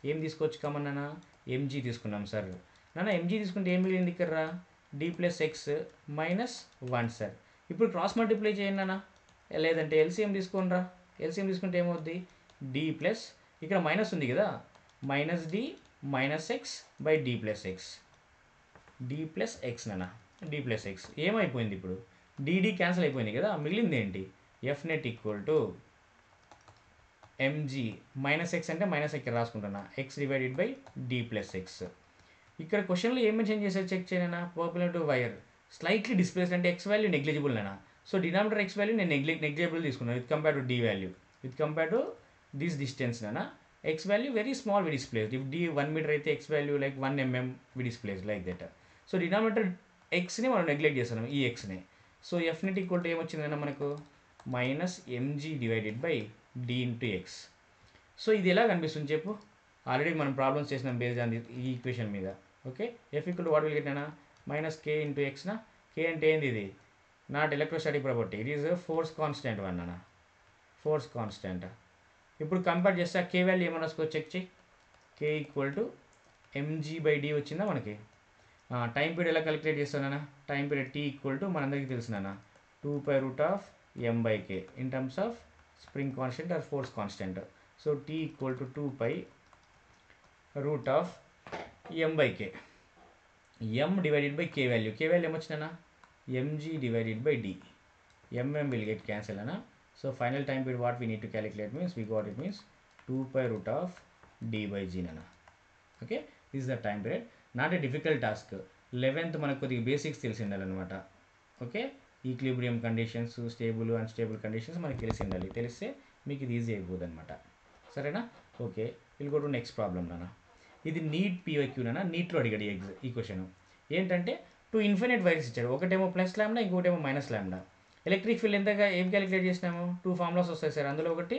ఏం తీసుకోవచ్చు common నాన్న, MG తీసుకున్నాం sir. నాన్న MG తీసుకుంటే ఏం మిగిలింది ఇక్కడ, d plus X minus 1 sir. ఇప్పుడు క్రాస్ మల్టిప్లై చేయండి నాన్న, లేదంటే ఎల్సిఎం తీసుకోండి రా. ఎల్సిఎం తీసుకుంటే ఏమవుద్ది, d ప్లస్ ఇక్కడ మైనస్ ఉంది కదా, minus d minus x by d plus x, d plus x నాన్న, d ప్లస్ ఎక్స్ ఏమైపోయింది ఇప్పుడు, dd క్యాన్సిల్ అయిపోయింది కదా, మిగిలింది ఏంటి, F net equal to mg minus x అంటే మైనస్ ఇక్కడ రాసుకుంటున్నా, x divided by d plus x. ఇక్కడ క్వశ్చన్లో ఏం మెన్షన్ చేశారు చెక్ చేయనా, perpendicular to wire slightly displaced అంటే ఎక్స్ వాల్యూ నెగ్లిజిబుల్ అయినా. సో డినామినేటర్ ఎక్స్ వాల్యూ నేను నెగ్లిజిబుల్ తీసుకున్నాను with compare to d value, with compare to this distance నానా. X value very small we displaced. If d 1 metre అయితే x value like 1 mm we displaced like that. So denominator ఎక్స్ని మనం neglect చేస్తున్నాం, ఈ ఎక్స్ని. So F net equal to ఏమొచ్చిందన్నా మనకు, minus mg divided by d into x. So ఇది ఎలా కనిపిస్తుంది చెప్పు, ఆల్రెడీ మనం ప్రాబ్లమ్స్ చేసినాం బేస్డ్ ఆన్ ఈ ఈక్వేషన్ మీద. Okay, F equal to what will get అన్నా, మైనస్ కే ఇంటూ ఎక్స్నా. కే అంటే ఏంది, ఇది not electrostatic property, it is force constant one అన్న, ఫోర్స్ కాన్స్టెంట్. ఇప్పుడు కంపేర్ చేస్తే కే వాల్యూ ఏమన్నా చెక్ చేయి. K equal to mg by d వచ్చిందా మనకి. టైం పీరియడ్ ఎలా క్యాలిక్యులేట్ చేస్తానన్నా, time period t equal to మనందరికీ తెలిసినా 2π√m/k in terms of spring constant or force constant. So t equal to 2π√m/k, m divided by k value. K value ఏమొచ్చినా, mg divided by d. mm will get cancel అన్న. So final time period what we need to calculate means we got it means 2π√d/g అన్న. Okay, this is the time period. Not a difficult task. 11th మనకు కొద్దిగా basics తెలిసి ఉండాలన్నమాట. Okay, equilibrium conditions, stable unstable conditions మనకి తెలిసి ఉండాలి. తెలిస్తే మీకు ఇది ఈజీ అయిపోతుంది అనమాట. సరేనా. Okay, will go to next problem నాన్న. ఇది నీట్ PYQ నాన్న, నీట్లో అడిగాడు ఈ క్వశ్చన్. ఏంటంటే 2 ఇన్ఫినిట్ వైర్స్ ఇచ్చాడు, ఒకటేమో ప్లస్ ల్యాండా ఇంకోటేమో మైనస్ ల్యాండా. ఎలక్ట్రిక్ ఫీల్డ్ ఎంతగా ఏం క్యాలిక్యులేట్ చేసినాము, 2 ఫార్ములాస్ వస్తాయి సార్. అందులో ఒకటి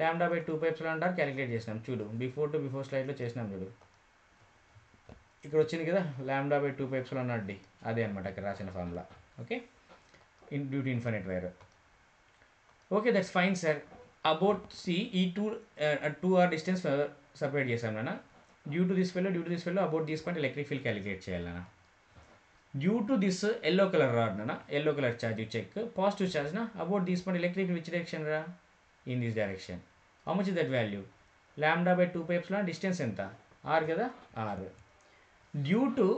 lambda by 2 pi epsilon r calculate చేసినాం చూడు, బిఫోర్ స్లైడ్లో చేసినాం చూడు, ఇక్కడ వచ్చింది కదా lambda by 2 pi epsilon r d, అదే అనమాట ఇక్కడ రాసిన formula. Okay, due to infinite wire. Okay, that's fine sir. About C ఈ టూ ఆర్ డిస్టెన్స్ సపరేట్ చేసాం నాన్న. Due to this fellow about this point electric field calculate చేయాలన్నా. Due to this yellow colour rod నాన్న, yellow colour charge you check positive charge నా. About this point electric which direction రా? In this direction. How much is that value? Lambda by 2 pi epsilon, distance ఎంత? r కదా, r. డ్యూ టు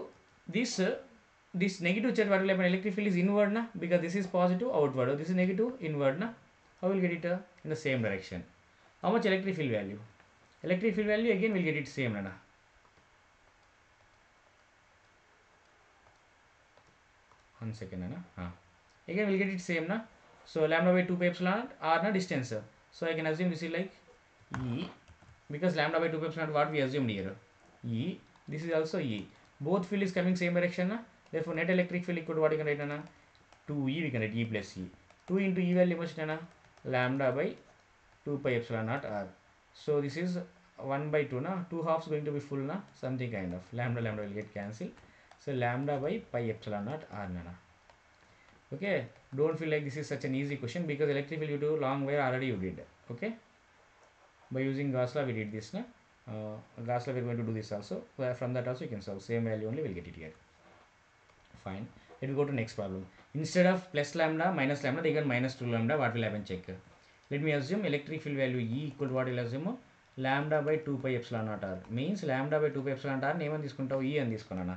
this negative charge, what will happen? Electric field is inward na, because this is positive outward, this is negative inward na. How will get it in the same direction? How much electric field value? Electric field value again will get it same na. One second na. Again will get it same na. So lambda by 2 pi epsilon r na distance. So I can assume this is like E, because lambda by 2 pi epsilon what we assumed here, E. This is also E. Both field is coming same direction na. Therefore net electric field equal to what you can write na? 2E, we can write E plus E. 2 into E value much na? Lambda by 2 pi epsilon naught r. So this is 1 by 2 na. 2 halves going to be full na, something kind of. Lambda will get cancelled. So lambda by pi epsilon naught r na. Okay, don't feel like this is such an easy question, because electric field you do long way already you did. Okay, by using Gauss law we did this na. Gauss law we are going to do this also. From that also you can solve, same value only will get it here. Fine. Let me go to next problem. Instead of plus lambda minus lambda, they get minus 2 lambda. What will happen? Check. Let me assume electric field value E equal to what will assume? Lambda by 2 pi epsilon naught r. Means lambda by 2 pi epsilon naught r ఏమని తీసుకుంటావు? E అని తీసుకున్నానా.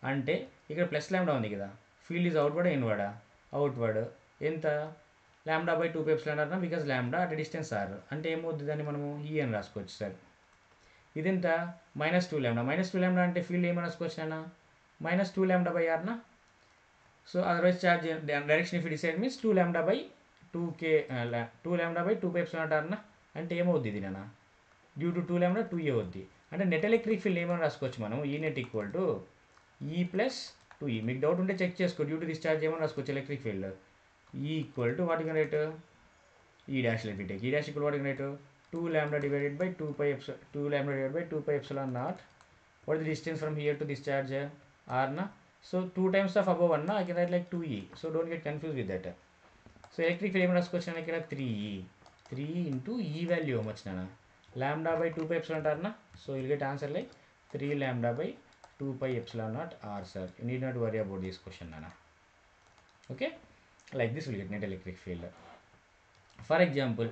అంటే ఇక్కడ plus lambda ఉంది కదా, field is outward ఇన్వర్డా? Outward. ఎంత? Lambda by 2 pi epsilon naught, because lambda at distance r. అంటే ఏమవుతుంది, దాన్ని మనము E అని రాసుకోవచ్చు సార్. ఇదెంత? Minus 2 lambda. మైనస్ 2 lambda అంటే ఫీల్డ్ ఏమని రాసుకోవచ్చు నాన్న? minus 2 lambda by r na. So otherwise charge direction if you decide means 2 lambda by 2k 2 lambda by 2 pi epsilon r na. అంటే ఏమవుద్ది ఇది నాన్న? డ్యూ టు 2 lambda 2a అవుద్ది. అంటే నెట్ ఎలక్ట్రిక్ ఫీల్డ్ ఏమని రాసుకోవచ్చు మనం? ఈ నెట్ ఈక్వల్ టు ఈ ప్లస్ 2e. మీకు డౌట్ ఉంటే చెక్ చేసుకో. డ్యూ టు దిస్ చార్జ్ ఏమని రాసుకోవచ్చు ఎలక్ట్రిక్ ఫీల్డ్? ఈ equal to what you can write? ఈ డాష్ లెట్ మీ టేక్. ఈ dash equal what you can write? 2 lambda divided by 2 pi epsilon 2 lambda divided by 2 pi epsilon naught. What is the distance from here to this charge? R na. So 2 times of above 1 na, I can write like 2e. So don't get confused with that. So electric field ఏమని రాసుకోవచ్చు నా? ఇక్కడ 3e. 3 into e value how much na? Lambda by 2 pi epsilon r na. So you'll get answer like 3 lambda by 2 pi epsilon naught r sir. You need not worry about this question na. Okay, like this will get net electric field. For example,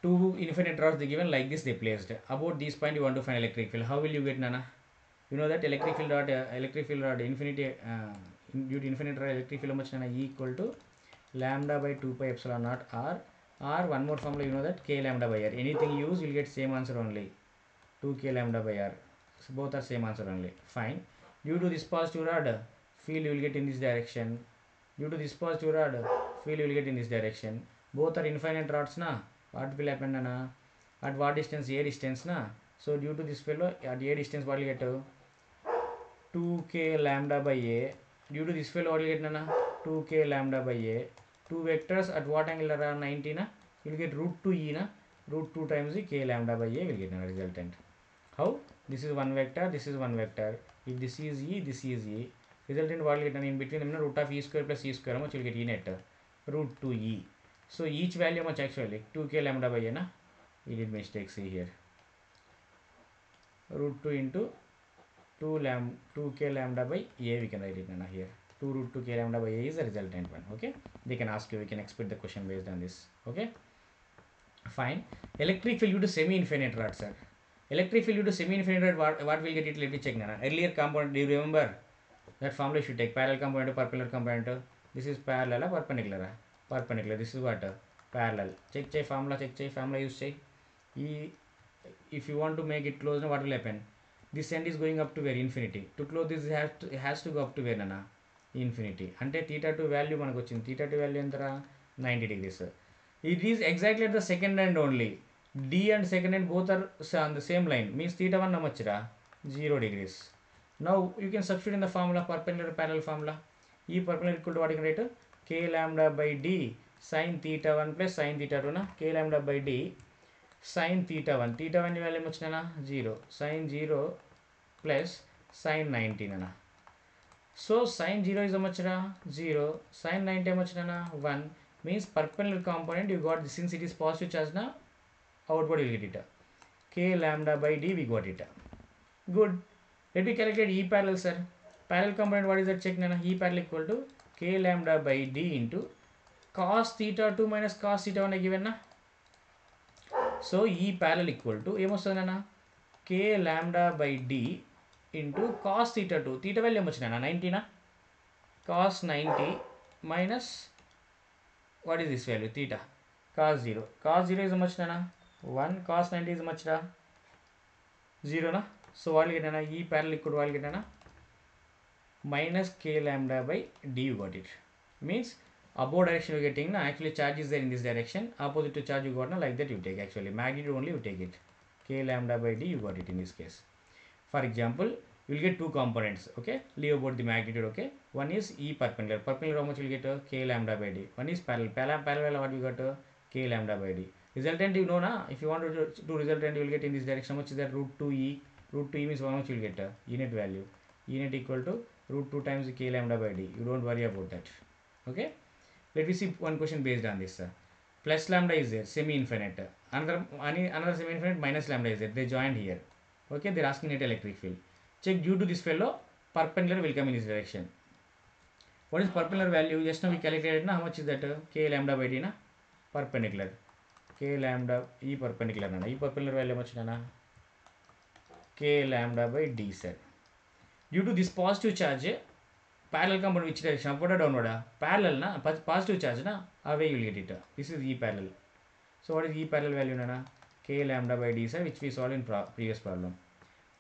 two infinite rods they given like this, they placed. About this point you want to find electric field. How will you get nana? You know that electric field rod infinity due to infinite rod electric field how much nana? E equal to lambda by 2 pi epsilon naught r. R one more formula, you know that k lambda by r. Anything you use you'll get same answer only, 2k lambda by r. So both are same answer only. Fine. Due to this positive rod field you will get in this direction. Due to this positive rod field you will get in this direction. Both are infinite rods na. What will happen nana? At what distance? A distance na. So due to this fellow at a distance what will get? 2k lambda by a. Due to this fellow what will get nana? 2k lambda by a. Two vectors at what angle are 90 na? You will get root 2e na. Root 2 times the k lambda by a will get a resultant. How? This is one vector, this is one vector. If this is e, this is e. Resultant what will get in between them, root of e square plus e square, how much you will get? E net root 2e. So each value how much actually? 2k lambda by a na. We did mistake, see here. Root 2 into 2k lambda by a we can write it na here. 2 root 2k lambda by a is the resultant one. Okay, they can ask you, we can expect the question based on this. Okay, fine. Electric field due to semi-infinite rod sir. Electric field due to semi-infinite rod, what will get it? Let me check na. Earlier component, do you remember that formula? You should take parallel component to perpendicular component. This is parallel or perpendicular? Perpendicular. This is what? Parallel. Check formula, check formula use check. If you want to make it close, what will happen? This end is going up to where? Infinity. To close this it has to go up to where nana? Infinity. Ante theta 2 value manaku vachindi. Theta 2 value entara? 90 degrees. It is exactly at the second end only. D and second end both are on the same line. Means theta 1 namachira 0 degrees. Now you can substitute in the formula, perpendicular parallel formula. E perpendicular equal to what you can write? K lambda by d sin theta 1 plus sin theta 2 na. K lambda by d sin theta 1 value ఏమొచ్చినా 0 sin 0 plus sin 90 అన్న. So sin 0 is how much 0, sin 90 how much 1, means perpendicular component you got this, since it is positive charge na outward you will get it, k lambda by d we got it. Good. Let me calculate E parallel, sir. Parallel component, what is that? Check nana. E parallel equal to k lambda by d into cos theta 2 minus cos theta 1 given na. So E parallel equal to ఏమొస్తుందన్నా k lambda by d into cos theta 2. Theta value ఏమొచ్చిందన్నా 90 నా, cos 90 minus what is this value theta, cos 0. Cos 0 is how much nana 1, cos 90 is how much 0 na. So what will get nana E parallel equal to what will get nana minus k lambda by d, you got it. Means above direction you are getting na, actually charge is there in this direction, opposite to charge you got na, like that you take, actually magnitude only you take it, k lambda by d you got it in this case. For example, you will get two components, okay, leave about the magnitude, okay. One is E perpendicular, how much you will get k lambda by d. One is parallel what you got k lambda by d. Resultant you know na, if you want to do resultant you will get in this direction, how much is that root 2e. Root 2e means how much you will get unit value, unit equal to root 2 times k lambda by d. You don't worry about that, okay. Let me see one question based on this. Plus lambda is there, semi-infinite. Another semi-infinite minus lambda is there. They joined here. Okay, they're asking net electric field. Check, due to this fellow, perpendicular will come in this direction. What is perpendicular value? Just now we calculated na, how much is that? K lambda by d na, perpendicular. K lambda E perpendicular na. E perpendicular value how much na? K lambda by d, sir. Due to this positive charge, parallel component which direction, upward or downward? Parallel na, positive charge na, away you will get it. This is E parallel. So what is E parallel value na? K lambda by d, sir, which we solved in previous problem.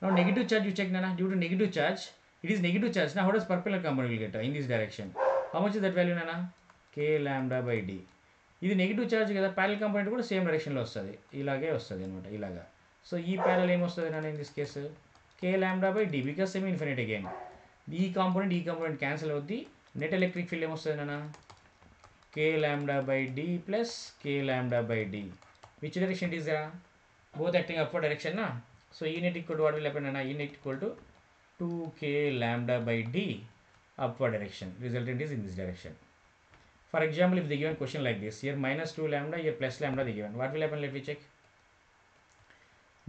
Now negative charge you check na, due to negative charge, it is negative charge na, how does perpendicular component will get in this direction? How much is that value na? K lambda by d. ఇది negative charge కదా, parallel component కూడా same డైరెక్షన్లో వస్తుంది, ఇలాగే వస్తుంది అనమాట, ఇలాగా. So ఈ ప్యారల్ ఏమొస్తుంది నా in this case k lambda by d, because semi infinite again. ఈ కాంపోనెంట్ క్యాన్సిల్ అవుద్ది, నెట్ ఎలక్ట్రిక్ ఫీల్డ్ ఏమొస్తుంది నాన్న k lambda by d plus k lambda by d. Which direction it is both acting upward direction నా. So ఈ net equal to what will happen అన్న, ఈ net equal to 2k lambda by d upward direction. Resultant is in this direction. For example, if they given question like this, here minus 2 lambda, here plus lambda they given, what will happen? Let me check.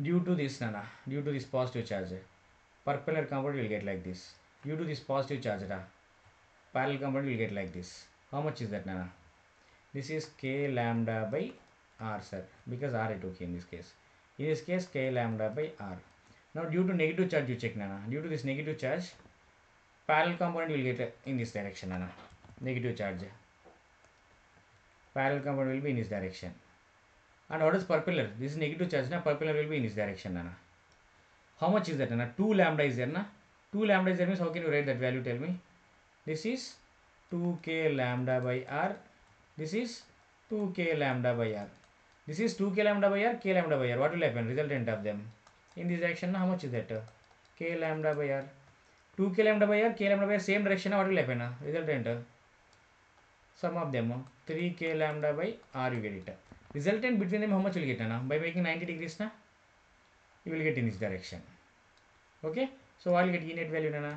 Due to this nana, due to this positive charge, perpendicular component will get like this. Due to this positive charge, parallel component will get like this. How much is that nana? This is k lambda by r, sir, because r I took in this case. In this case, k lambda by r. Now due to negative charge you check nana, due to this negative charge, parallel component will get in this direction nana, negative charge. Parallel component will be in this direction. And what is perpendicular? This is negative charge na, perpendicular will be in this direction nana. How much is that nana? 2 lambda is there na. 2 lambda is there means how can you write that value? Tell me. This is 2k lambda by r. This is 2k lambda by r. This is 2k lambda by r, k lambda by r. What will happen? Resultant of them in this direction na, how much is that? K lambda by r. 2k lambda by r, k lambda by r, same direction na, what will happen? Resultant sum of them 3k lambda by r you get it. Resultant between them how much will get na? By making 90 degrees na, you will get in this direction. Okay, so I'll get E net value na,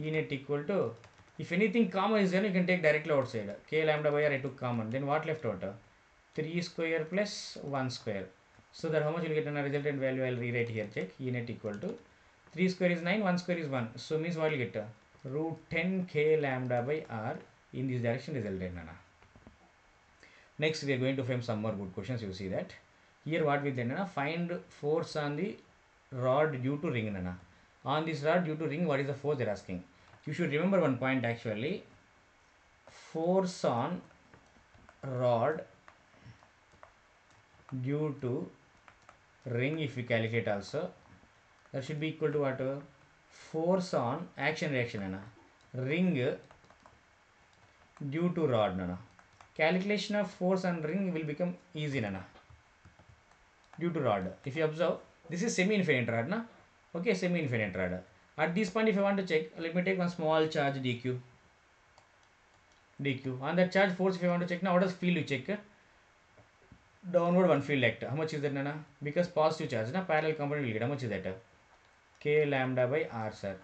E net equal to, if anything common is there you can take directly outside. K lambda by r I took common, then what left out? 3 square plus 1 square. So that how much you will get na, resultant value I'll rewrite here. Check, E net equal to 3 square is 9, 1 square is 1. So means what will get root 10 k lambda by r in this direction resultant nana. Next we are going to frame some more good questions. You see that here what we did nana, find force on the rod due to ring nana. On this rod due to ring, what is the force they're asking? You should remember one point actually. Force on rod due to ring, if we calculate also, that should be equal to what? Force on action reaction nana, ring due to rod nana. Calculation of force on ring will become easy nana, due to rod. If you observe, this is semi-infinite rod na. Okay, semi-infinite rod. At this point if I want to check, let me take one small charge dq. On that charge force if I want to check now, what does field you check? downward one field act. How much is that, Nana? Because positive charge, na parallel component will get. How much is that? K lambda by R, sir.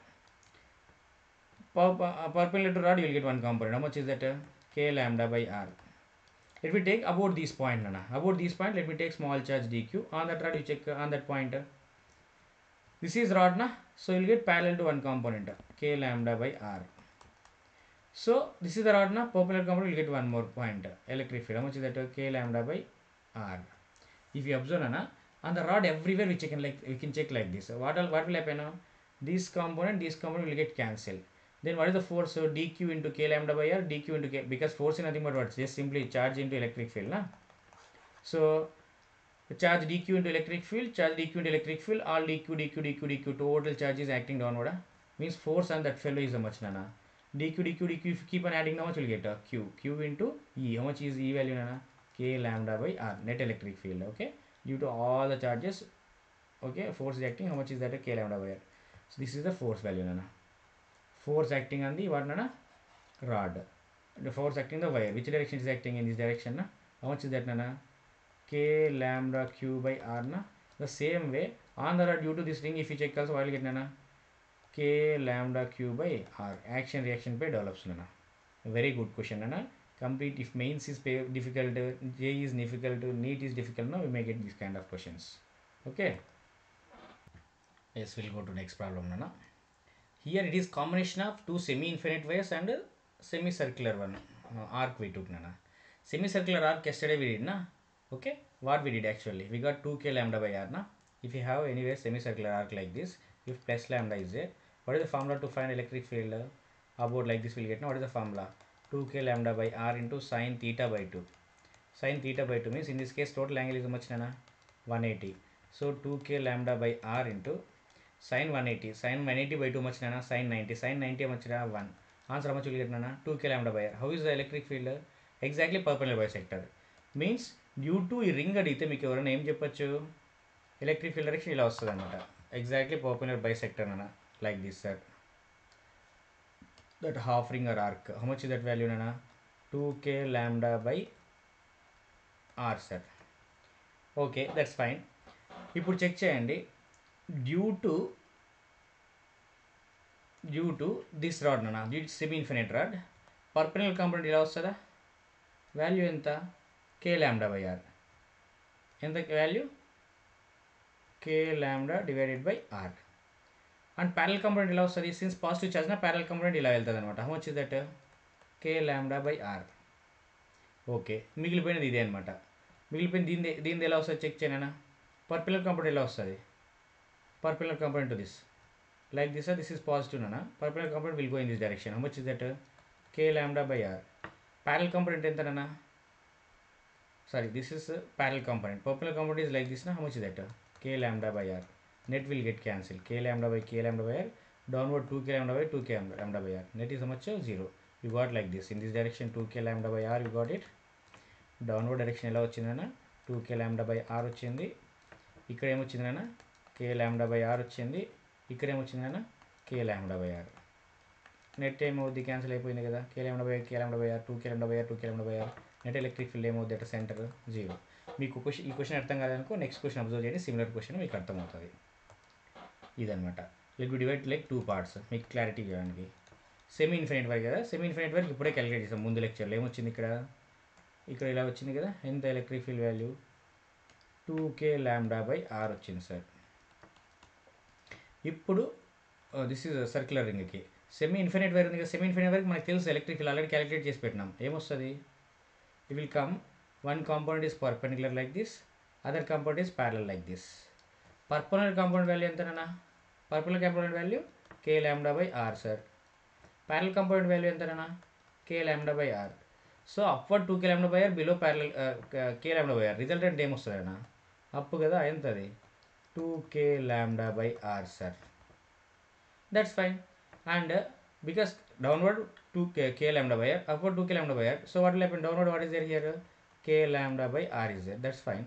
Perpendicular rod, you will get one component. How much is that? K lambda by R. Let me take about this point, Nana. About this point, let me take small charge dq. On that rod, you check on that point. This is rod, na? So you will get parallel to one component, K lambda by R. So this is the rod, na? Perpendicular component will get one more point, electric field. How much is that? K lambda by R. If you observe, Nana, on the rod everywhere we can check like this. What will happen now? This component will get cancelled. Then what is the force? So dq into K lambda by R, dq into K, because force is nothing but what? Just simply charge into electric field, na? So charge dq into electric field, all dq, total charge is acting downward. Means force on that fellow is how much, Nana? dq, if you keep on adding, how much will you get? Q into E. How much is E value, Nana? K lambda by R, net electric field, okay? Due to all the charges, okay, force is acting, how much is that? K lambda by R. So this is the force value, Nana. Force acting on the what, Nana? Rod. The force acting the wire. Which direction is acting? In this direction, na? How much is that, Nana? K lambda Q by R, na? The same way on the rod, due to this ring, if you check also, what will get, Nana? K lambda Q by R. Action reaction by develops, Nana. Very good question, Nana. Complete. If mains is difficult, J is difficult, NEET is difficult, now we may get these kind of questions. Okay. Yes, we'll go to next problem, Nana. Here it is combination of two semi-infinite wires and a semicircular one arc we took, Nana. Semicircular arc yesterday we did, na? Okay. What we did actually? We got 2k lambda by R, na? If you have anywhere semicircular arc like this, if plus lambda is there, what is the formula to find electric field? About like this we'll get, now what is the formula? 2k lambda by R into sine theta by 2. Sine theta by 2 means in this case total angle is how much, Nana? 180. So 2k lambda by R into sine 180. Sine 180 by 2 much, Nana? Sine 90. Sine 90 much, Nana? 1. Answer how much will you get, Nana? 2k lambda by R. How is the electric field? Exactly perpendicular bisector. Means due to ఈ ring అడిగితే మీకు ఎవరైనా ఏం చెప్పచ్చు? Electric field direction ఇలా వస్తుంది అనమాట. Exactly perpendicular bisector అన్న, like this sir. That half ring or arc, how much is that value, నానా? 2k lambda by R, sir. Okay, that's fine. ఇప్పుడు చెక్ చేయండి. డ్యూ టు దిస్ రాడ్, నానా, this semi infinite rod, perpendicular component ఇలా వస్తుందా? Value ఎంత? k lambda by R. ఎంత value? k lambda divided by R. And parallel component ఇలా వస్తుంది. Since positive charge నా ప్యారల్ కాంపోనెంట్ ఇలా వెళ్తుంది అనమాట. How much is that? k lambda by R. Okay, మిగిలిపోయినది ఇదే అనమాట. మిగిలిపోయింది దీనిది ఎలా వస్తుంది చెక్ చేయనా? పర్పెండిక్యులర్ కాంపోనెంట్ ఎలా వస్తుంది? Perpendicular component to this, like this, this is positive, nana. Perpendicular component will go in this direction. How much is that? K lambda by R. Parallel component enta, nana? Sorry, this is parallel component. Perpendicular component is like this, na? How much is that? K lambda by R. Net will get cancelled. K lambda by R. Downward 2k lambda by 2k lambda by R. Net is how much? 0. You got like this. In this direction 2k lambda by R, you got it. Downward direction ఎలా వచ్చిందన్నా? 2k lambda by R వచ్చింది. ఇక్కడ ఏమొచ్చిందన్నా? k lambda by R వచ్చింది. ఇక్కడ ఏమొచ్చిందన్నా? k lambda by R. Net ఏమవుద్ది? Cancel అయిపోయింది కదా. k lambda by R, 2k lambda by R, 2k lambda by R. Net electric field ఏమవుద్ది అట? సెంటర్ 0. మీకు ఈ క్వశ్చన్ అర్థం కాదనుకో నెక్స్ట్ క్వశ్చన్ అబ్జర్వ్ చేయండి. సిమిలర్ క్వశ్చన్ మీకు అర్థమవుతుంది. ఇదనమాట. Let be divide like 2 parts మీకు క్లారిటీ చేయడానికి. సెమీ ఇన్ఫినిట్ వరకు కదా. సెమీ ఇన్ఫినిట్ వరకు ఇప్పుడే క్యాలిక్యులేట్ చేసాం ముందు లెక్చర్లో. ఏమొచ్చింది ఇక్కడ? ఇక్కడ ఇలా వచ్చింది కదా. ఎంత electric field value? 2k lambda by R వచ్చింది సార్. ఇప్పుడు దిస్ ఈజ్ సర్క్యులర్ రింగ్కి సెమీ ఇన్ఫినిట్ వైర్ ఉంది కదా. సెమీ ఇన్ఫినిట్ వరకు మనకు తెలుసు ఎలక్ట్రిక్ ఫీల్డ్ ఆల్రెడీ క్యాలిక్యులేట్ చేసి పెట్టినాం. ఏమొస్తుంది? It will come one component is perpendicular like this, other component is parallel like this. Perpendicular component value ఎంతనా? Perpendicular component value k lambda by R sir. Parallel component value ఎంతనా? k lambda by R. So upward 2k lambda by R, below parallel k lambda by R. Resultant ఏమొస్తుంది అన్న? అప్పు కదా. ఎంతది? 2k lambda by R sir. That's fine. And because downward 2k lambda by R, upward 2k lambda by R. So what will happen? Downward what is there here? k lambda by R is there. That's fine.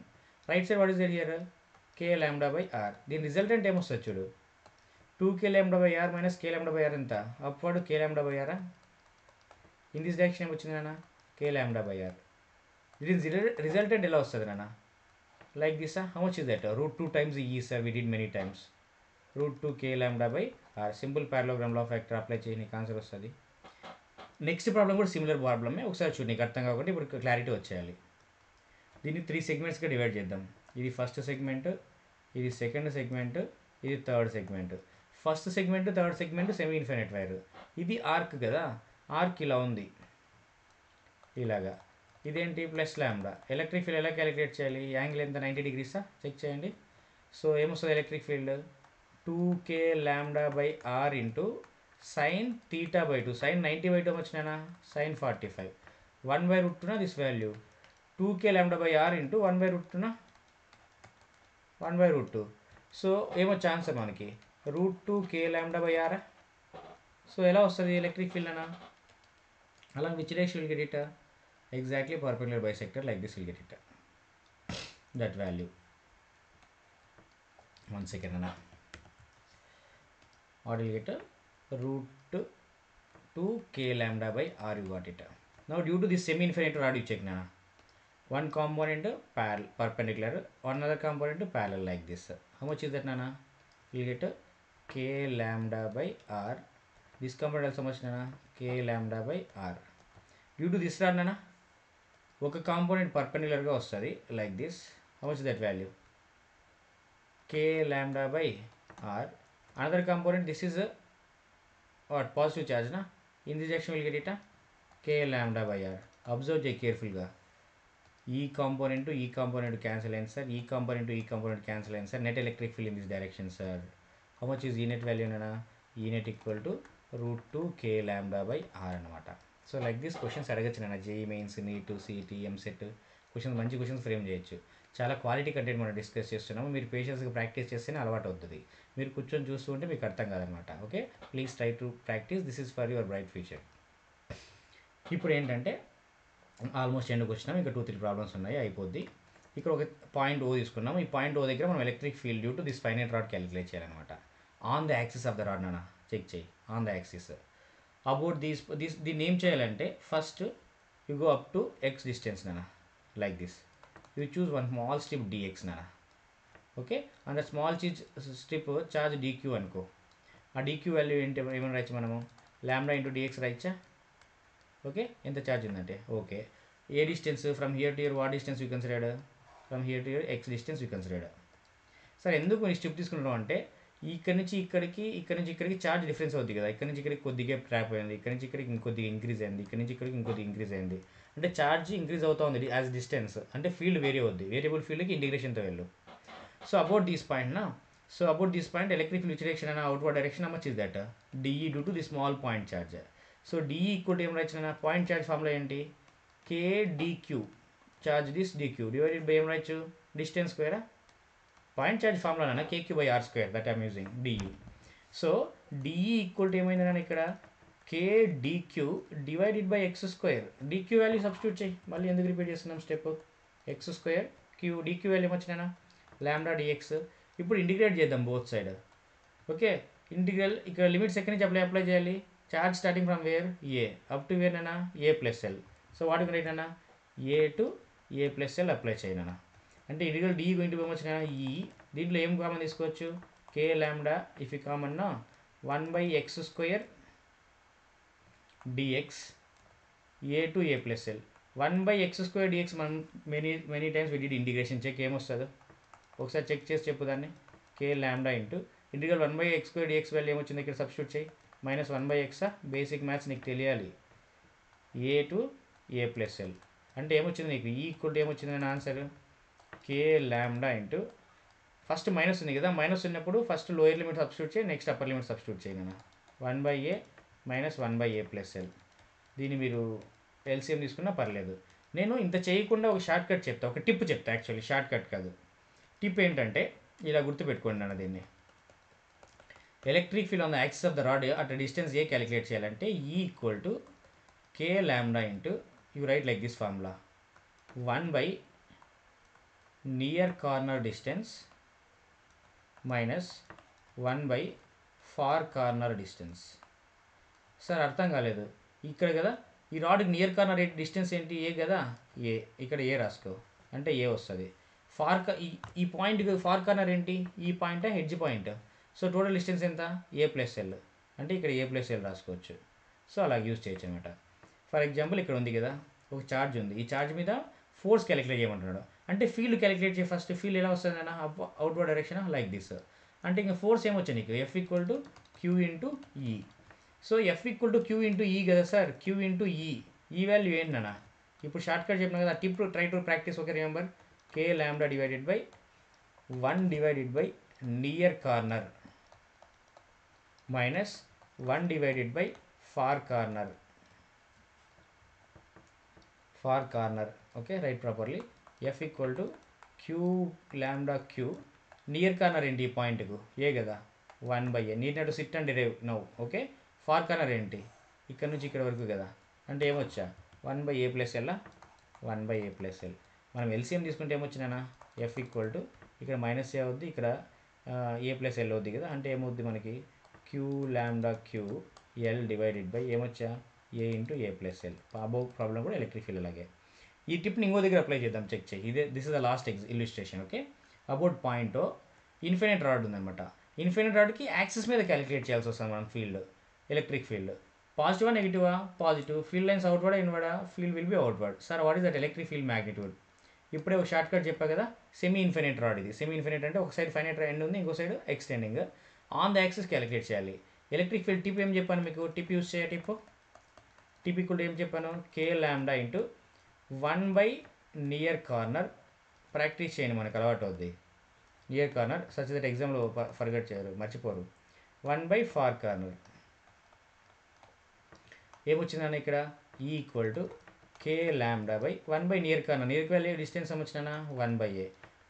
Right side what is there here? k lambda by R. దీని resultant ఏమొస్తుంది చూడు. 2k lambda by R minus k lambda by R ఎంత? upward k lambda by R. In this direction ఏమొచ్చింది నాన్న? k lambda by R. దీని resultant ఎలా వస్తుంది నాన్న? Like this. How much is that? √2 times E sir, we did many times. √2 k lambda by r. Simple parallelogram law of factor apply చేయి, నీకు answer వస్తుంది. Next problem కూడా similar ప్రాబ్లమే, ఒకసారి చూడు, నీకు అర్థం కాకుండా ఇప్పుడు క్లారిటీ వచ్చేయాలి. దీన్ని 3 సెగ్మెంట్స్గా డివైడ్ చేద్దాం. ఇది ఫస్ట్ సెగ్మెంట్, ఇది సెకండ్ సెగ్మెంట్, ఇది third segment. First segment, third segment semi infinite wire. ఇది ఆర్క్ కదా, ఆర్క్ ఇలా ఉంది, ఇలాగా. ఇదేంటి? Plus lambda. ఎలక్ట్రిక్ ఫీల్డ్ ఎలా క్యాలిక్యులేట్ చేయాలి? యాంగిల్ ఎంత? 90 degrees. చెక్ చేయండి. సో ఏమొస్తుంది electric field? 2k λ/r into sine θ/2. Sine 90/2 వచ్చినా sine 45. 1/√2 this value 2k λ/r into 1/√2 1/√2. So ఏమొచ్చే ఆన్సర్ మనకి? √2k λ/r. సో ఎలా వస్తుంది ఎలక్ట్రిక్ ఫీల్డ్ అన్న? అలా which direction will get it? Exactly perpendicular bisector, like this will get it, that value. 1 second అన్న. What will get? √2k λ/r, you got it. Now due to this semi-infinite rod, you check now. One component perpendicular, one other component parallel, like this. How much is that, Nana? You will get k λ/r. This component also much, Nana? K λ/r. Due to this rod, Nana, ఒక component పర్పెండిక్యులర్గా వస్తుంది, like this. How much that value? k λ/r. Another component, this is what? Positive charge, na? In this direction we'll get it, k λ/r. Observe carefully. E component to E component cancel in, sir. E component to E component cancel in, sir. Net electric field in this direction, sir. How much is E net value, nana? E net equal to √2k λ/r anamata. So like this questions అడగచ్చు నన్న. JEE mains, NEET, CET, MCET questions, మంచి questions frame చేయొచ్చు. చాలా quality content మనం discuss చేస్తున్నాము. మీరు పేషెన్స్గా practice చేస్తేనే అలవాటు అవుతుంది. మీరు కూర్చొని చూస్తూ ఉంటే మీకు అర్థం కాదనమాట. Okay, please try to practice. This is for your bright future. ఇప్పుడు ఏంటంటే ఆల్మోస్ట్ ఎండ్కి వచ్చినాం. ఇంకా 2-3 ప్రాబ్లమ్స్ ఉన్నాయి, అయిపోద్ది. ఇక్కడ ఒక పాయింట్ O తీసుకున్నాం. ఈ పాయింట్ O దగ్గర మనం electric field due to this finite rod calculate చేయాలన్నమాట. On the axis of the rod నాన్న, చెక్ చేయి. ఆన్ ద యాక్సిస్ అబౌట్ దీన్ని ఏం చేయాలంటే, first you go up to x distance నాన్న, like this. You choose one small strip dx నాన్న. Okay, and small strip charge dq అనుకో. ఆ dq value ఏంటి, ఏమైనా రాయచ్చు మనము? λ ఇంటూ dx రాయచ్చా? ఓకే, ఎంత ఛార్జ్ ఉందంటే. Okay, a distance? From here to hear what distance you considered? From here to hear x distance you considered. సరే, ఎందుకు ఈ స్ట్రిప్ తీసుకుంటాం అంటే, ఇక్కడ నుంచి ఇక్కడికి ఛార్జ్ డిఫరెన్స్ అవుతుంది కదా. ఇక్కడ నుంచి ఇక్కడికి కొద్దిగా ట్రాప్ అయింది, ఇక్కడ నుంచి ఇక్కడికి ఇంకొద్దిగా ఇంక్రీజ్ అయింది, ఇక్కడ నుంచి ఇక్కడికి ఇంకొద్దిగా ఇంక్రీజ్ అయింది. అంటే ఛార్జ్ ఇంక్రీజ్ అవుతూ ఉంది యాజ్ డిస్టెన్స్. అంటే ఫీల్డ్ వేరీ అవుద్ది. వేరియబుల్ ఫీల్డ్కి ఇంటిగ్రేషన్తో వెళ్ళు. సో అబౌట్ దిస్ పాయింట్ నా, so about this point electric field which direction అన్న, outward direction. How much is that? DE due to the small point charge. So DE equal to ఏం రాయొచ్చు? Point charge formula ఏంటి? KdQ, charge this dq divided by ఏం రాయొచ్చు? Distance స్క్వేరా. Point charge formula నాన్న KQ/r², that I'm using DU. So DE equal to ఏమైంది నాన్న ఇక్కడ? KdQ divided by x². DQ value substitute చేయి. మళ్ళీ ఎందుకు రిపీట్ చేస్తున్నాం step? x² Q, DQ value ఏమొచ్చినా? λ dx. ఇప్పుడు ఇంటిగ్రేట్ చేద్దాం బోత్ సైడ్. ఓకే, ఇంటిగ్రల్ ఇక్కడ లిమిట్స్ ఎక్కడి నుంచి అప్లై చేయాలి? Charge starting from where? A up to where నాన్న? A+L. So what you write నాన్న? A to A+L అప్లై చేయనా. అంటే ఇంటిగ్రల్ D గోయింగ్ టు ఏమొచ్చినా? E. దీంట్లో ఏం కామన్ తీసుకోవచ్చు? k λ if you common 1/x² dx A to A+L. 1/x² dx మనం many times we did integration. Check ఏమొస్తుందో ఒకసారి చెక్ చేసి చెప్పు దాన్ని. k λ into integral 1/x² dx value ఏమొచ్చింది ఇక్కడ సబ్స్టిట్యూట్ చేయి. -1/x. బేసిక్ మ్యాథ్స్ నీకు తెలియాలి. A to A+L అంటే ఏమొచ్చింది నీకు? E ఈక్వల్ టు ఏమొచ్చింది అని answer? k λ into first minus ఉంది కదా, మైనస్ ఉన్నప్పుడు ఫస్ట్ లోయర్ లిమిట్ సబ్స్టిట్యూట్ చేయి, నెక్స్ట్ అప్పర్ లిమిట్ సబ్స్టిట్యూట్ చేయి నేను. 1/a - 1/a+L. దీన్ని మీరు LCM తీసుకున్నా పర్లేదు. నేను ఇంత చేయకుండా ఒక షార్ట్ కట్ చెప్తా, ఒక టిప్ చెప్తా. యాక్చువల్లీ షార్ట్ కట్ కాదు, టిప్ ఏంటంటే ఇలా గుర్తుపెట్టుకోండి అన్న. దీన్ని electric field on the axis of the rod at distance a calculate చేయాలంటే E equal to k λ into you write like this formula. 1/, near corner distance -1/, far corner distance. Sir అర్థం కాలేదు ఇక్కడ కదా, ఈ రాడ్కి నియర్ కార్నర్ డిస్టెన్స్ ఏంటి, ఏ కదా, ఏ. ఇక్కడ ఏ రాసుకో, అంటే ఏ వస్తుంది. ఈ పాయింట్కి ఫార్ కార్నర్ ఏంటి, ఈ point hedge point. So total distance ఎంత, ఏ ప్లస్ ఎల్, అంటే ఇక్కడ ఏ ప్లస్ ఎల్ రాసుకోవచ్చు. సో అలా యూజ్ చేయొచ్చు అనమాట. ఫర్ ఎగ్జాంపుల్ ఇక్కడ ఉంది కదా, ఒక ఛార్జ్ ఉంది, ఈ ఛార్జ్ మీద ఫోర్స్ క్యాలిక్యులేట్ చేయమంటున్నాడు. అంటే ఫీల్డ్ క్యాలిక్యులేట్ చేయి ఫస్ట్. ఫీల్డ్ ఎలా వస్తుంది అన్న, అవుట్వర్డ్ డైరెక్షన్ లైక్ దిస్. అంటే ఇంకా ఫోర్స్ ఏమొచ్చాయి నీకు, F equal to Q into E. So F equal to Q into E కదా సార్, క్యూ ఇంటూ ఈ. ఈ వాల్యూ ఏంటన్నా, ఇప్పుడు షార్ట్ కట్ చెప్పినా కదా, tip try to practice. Okay, remember k lambda divided by 1 divided by near corner minus 1 divided by far corner. Okay, write properly. F equal to q lambda q. Near corner ఏంటి ఈ పాయింట్కు, ఏ కదా, 1 by a. Neat to sit and derive now. Okay, far corner ఏంటి, ఇక్కడ నుంచి ఇక్కడ వరకు కదా, అంటే ఏమొచ్చా 1 by a plus l, 1 by a plus l. మనం ఎల్సిఎం తీసుకుంటే ఏమొచ్చినా, ఎఫ్ ఈక్వల్ టు ఇక్కడ మైనస్ ఏ అవుద్ది, ఇక్కడ ఏ ప్లస్ ఎల్ అవుద్ది కదా, అంటే ఏమవుద్ది మనకి Q lambda Q L divided by ఏమొచ్చా A into A plus L. Above problem కూడా ఎలక్ట్రిక్ ఫీల్డ్ అలాగే. ఈ టిప్ని ఇంకో దగ్గర అప్లై చేద్దాం, చెక్ చేయి. ఇదే this is the last illustration. Okay, about point infinite rod ఉందన్నమాట. ఇన్ఫినిట్ రాడ్కి యాక్సిస్ మీద క్యాలిక్యులేట్ చేయాల్సి వస్తుంది మనం ఫీల్డ్, ఎలక్ట్రిక్ ఫీల్డ్. పాజిటివా నెగిటివా, పాజిటివ్. ఫీల్డ్ లైన్స్ అవుట్వర్డ్ ఇన్వర్డా, field will be outward. Sir what is that electric field magnitude. ఇప్పుడే ఒక షార్ట్ కట్ చెప్పా కదా, సెమీ ఇన్ఫినిట్ రాడ్ ఇది. సెమీ ఇన్ఫినిట్ అంటే ఒక సైడ్ ఫైనైట్ ఎండ్ ఉంది, ఇంకో side extending. On the axis calculate చేయాలి. ఎలక్ట్రిక్ ఫీల్డ్ టిప్ ఏం చెప్పాను మీకు, టిప్ యూస్ చేయ. టిప్ ఈక్వల్ ఏం చెప్పాను, K lambda into 1 by near corner. Practice చేయండి, మనకు అలవాటు అవుద్ది. నియర్ కార్నర్ సచ్ దట్ ఎగ్జామ్లో ఫర్గెట్ చేయరు, మర్చిపోరు. 1 by ఫార్ కార్నర్. ఏమొచ్చిందన్న ఇక్కడ, E equal to k lambda by 1 by near corner. Near corner distance ఏమొచ్చినా 1 by a.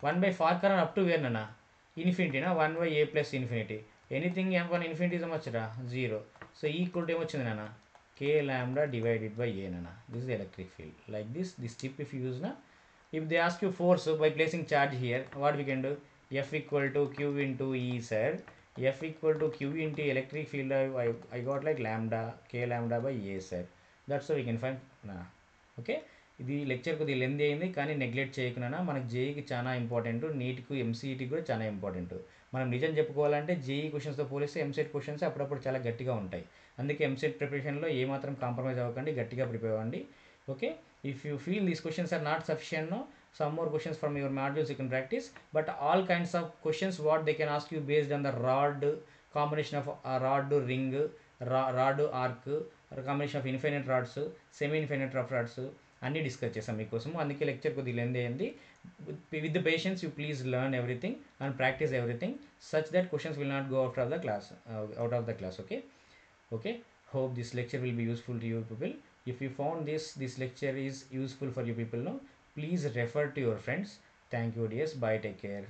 1 by far corner up to వేర్నా, ఇన్ఫినిటీనా, 1 by a plus infinity. Anything M1 infinity ఏమొచ్చరా 0. So equal to ఏమొచ్చింది నాన్న, k lambda divided by a nana. This is the electric field. Like this tip if you use na. If they ask you force by placing charge here, what we can do, F equal to q into E sir. F equal to q into electric field. I got like lambda, k lambda by a sir. That's how we can find na. Okay, ఇది lecture కొద్దిగా length అయింది, కానీ neglect చేయకుండా. మనకు జేఈకి చాలా important, నీట్కు ఎంసీఈటీకి కూడా చాలా important. మనం నిజం చెప్పుకోవాలంటే జేఈ క్వశ్చన్స్తో పోలిస్తే ఎంసెట్ క్వశ్చన్స్ అప్పుడప్పుడు చాలా గట్టిగా ఉంటాయి. అందుకే ఎంసెట్ ప్రిపరేషన్లో ఏమాత్రం కాంప్రమైజ్ అవ్వకండి, గట్టిగా ప్రిపేర్ అవ్వండి. Okay, if you feel these questions are not sufficient, no some more questions from your modules you can practice. But all kinds of questions what they can ask you based on the rod, combination of rod ring, rod arc, combination of infinite rods, semi infinite rods అన్నీ discuss చేస్తాం మీకోసం. అందుకే lecture కొద్దిగా length అయింది. With the patience you please learn everything and practice everything such that questions will not go out of the class. Okay, hope this lecture will be useful to you people. If you found this lecture is useful for you people, no, please refer to your friends. Thank you dears, bye, take care.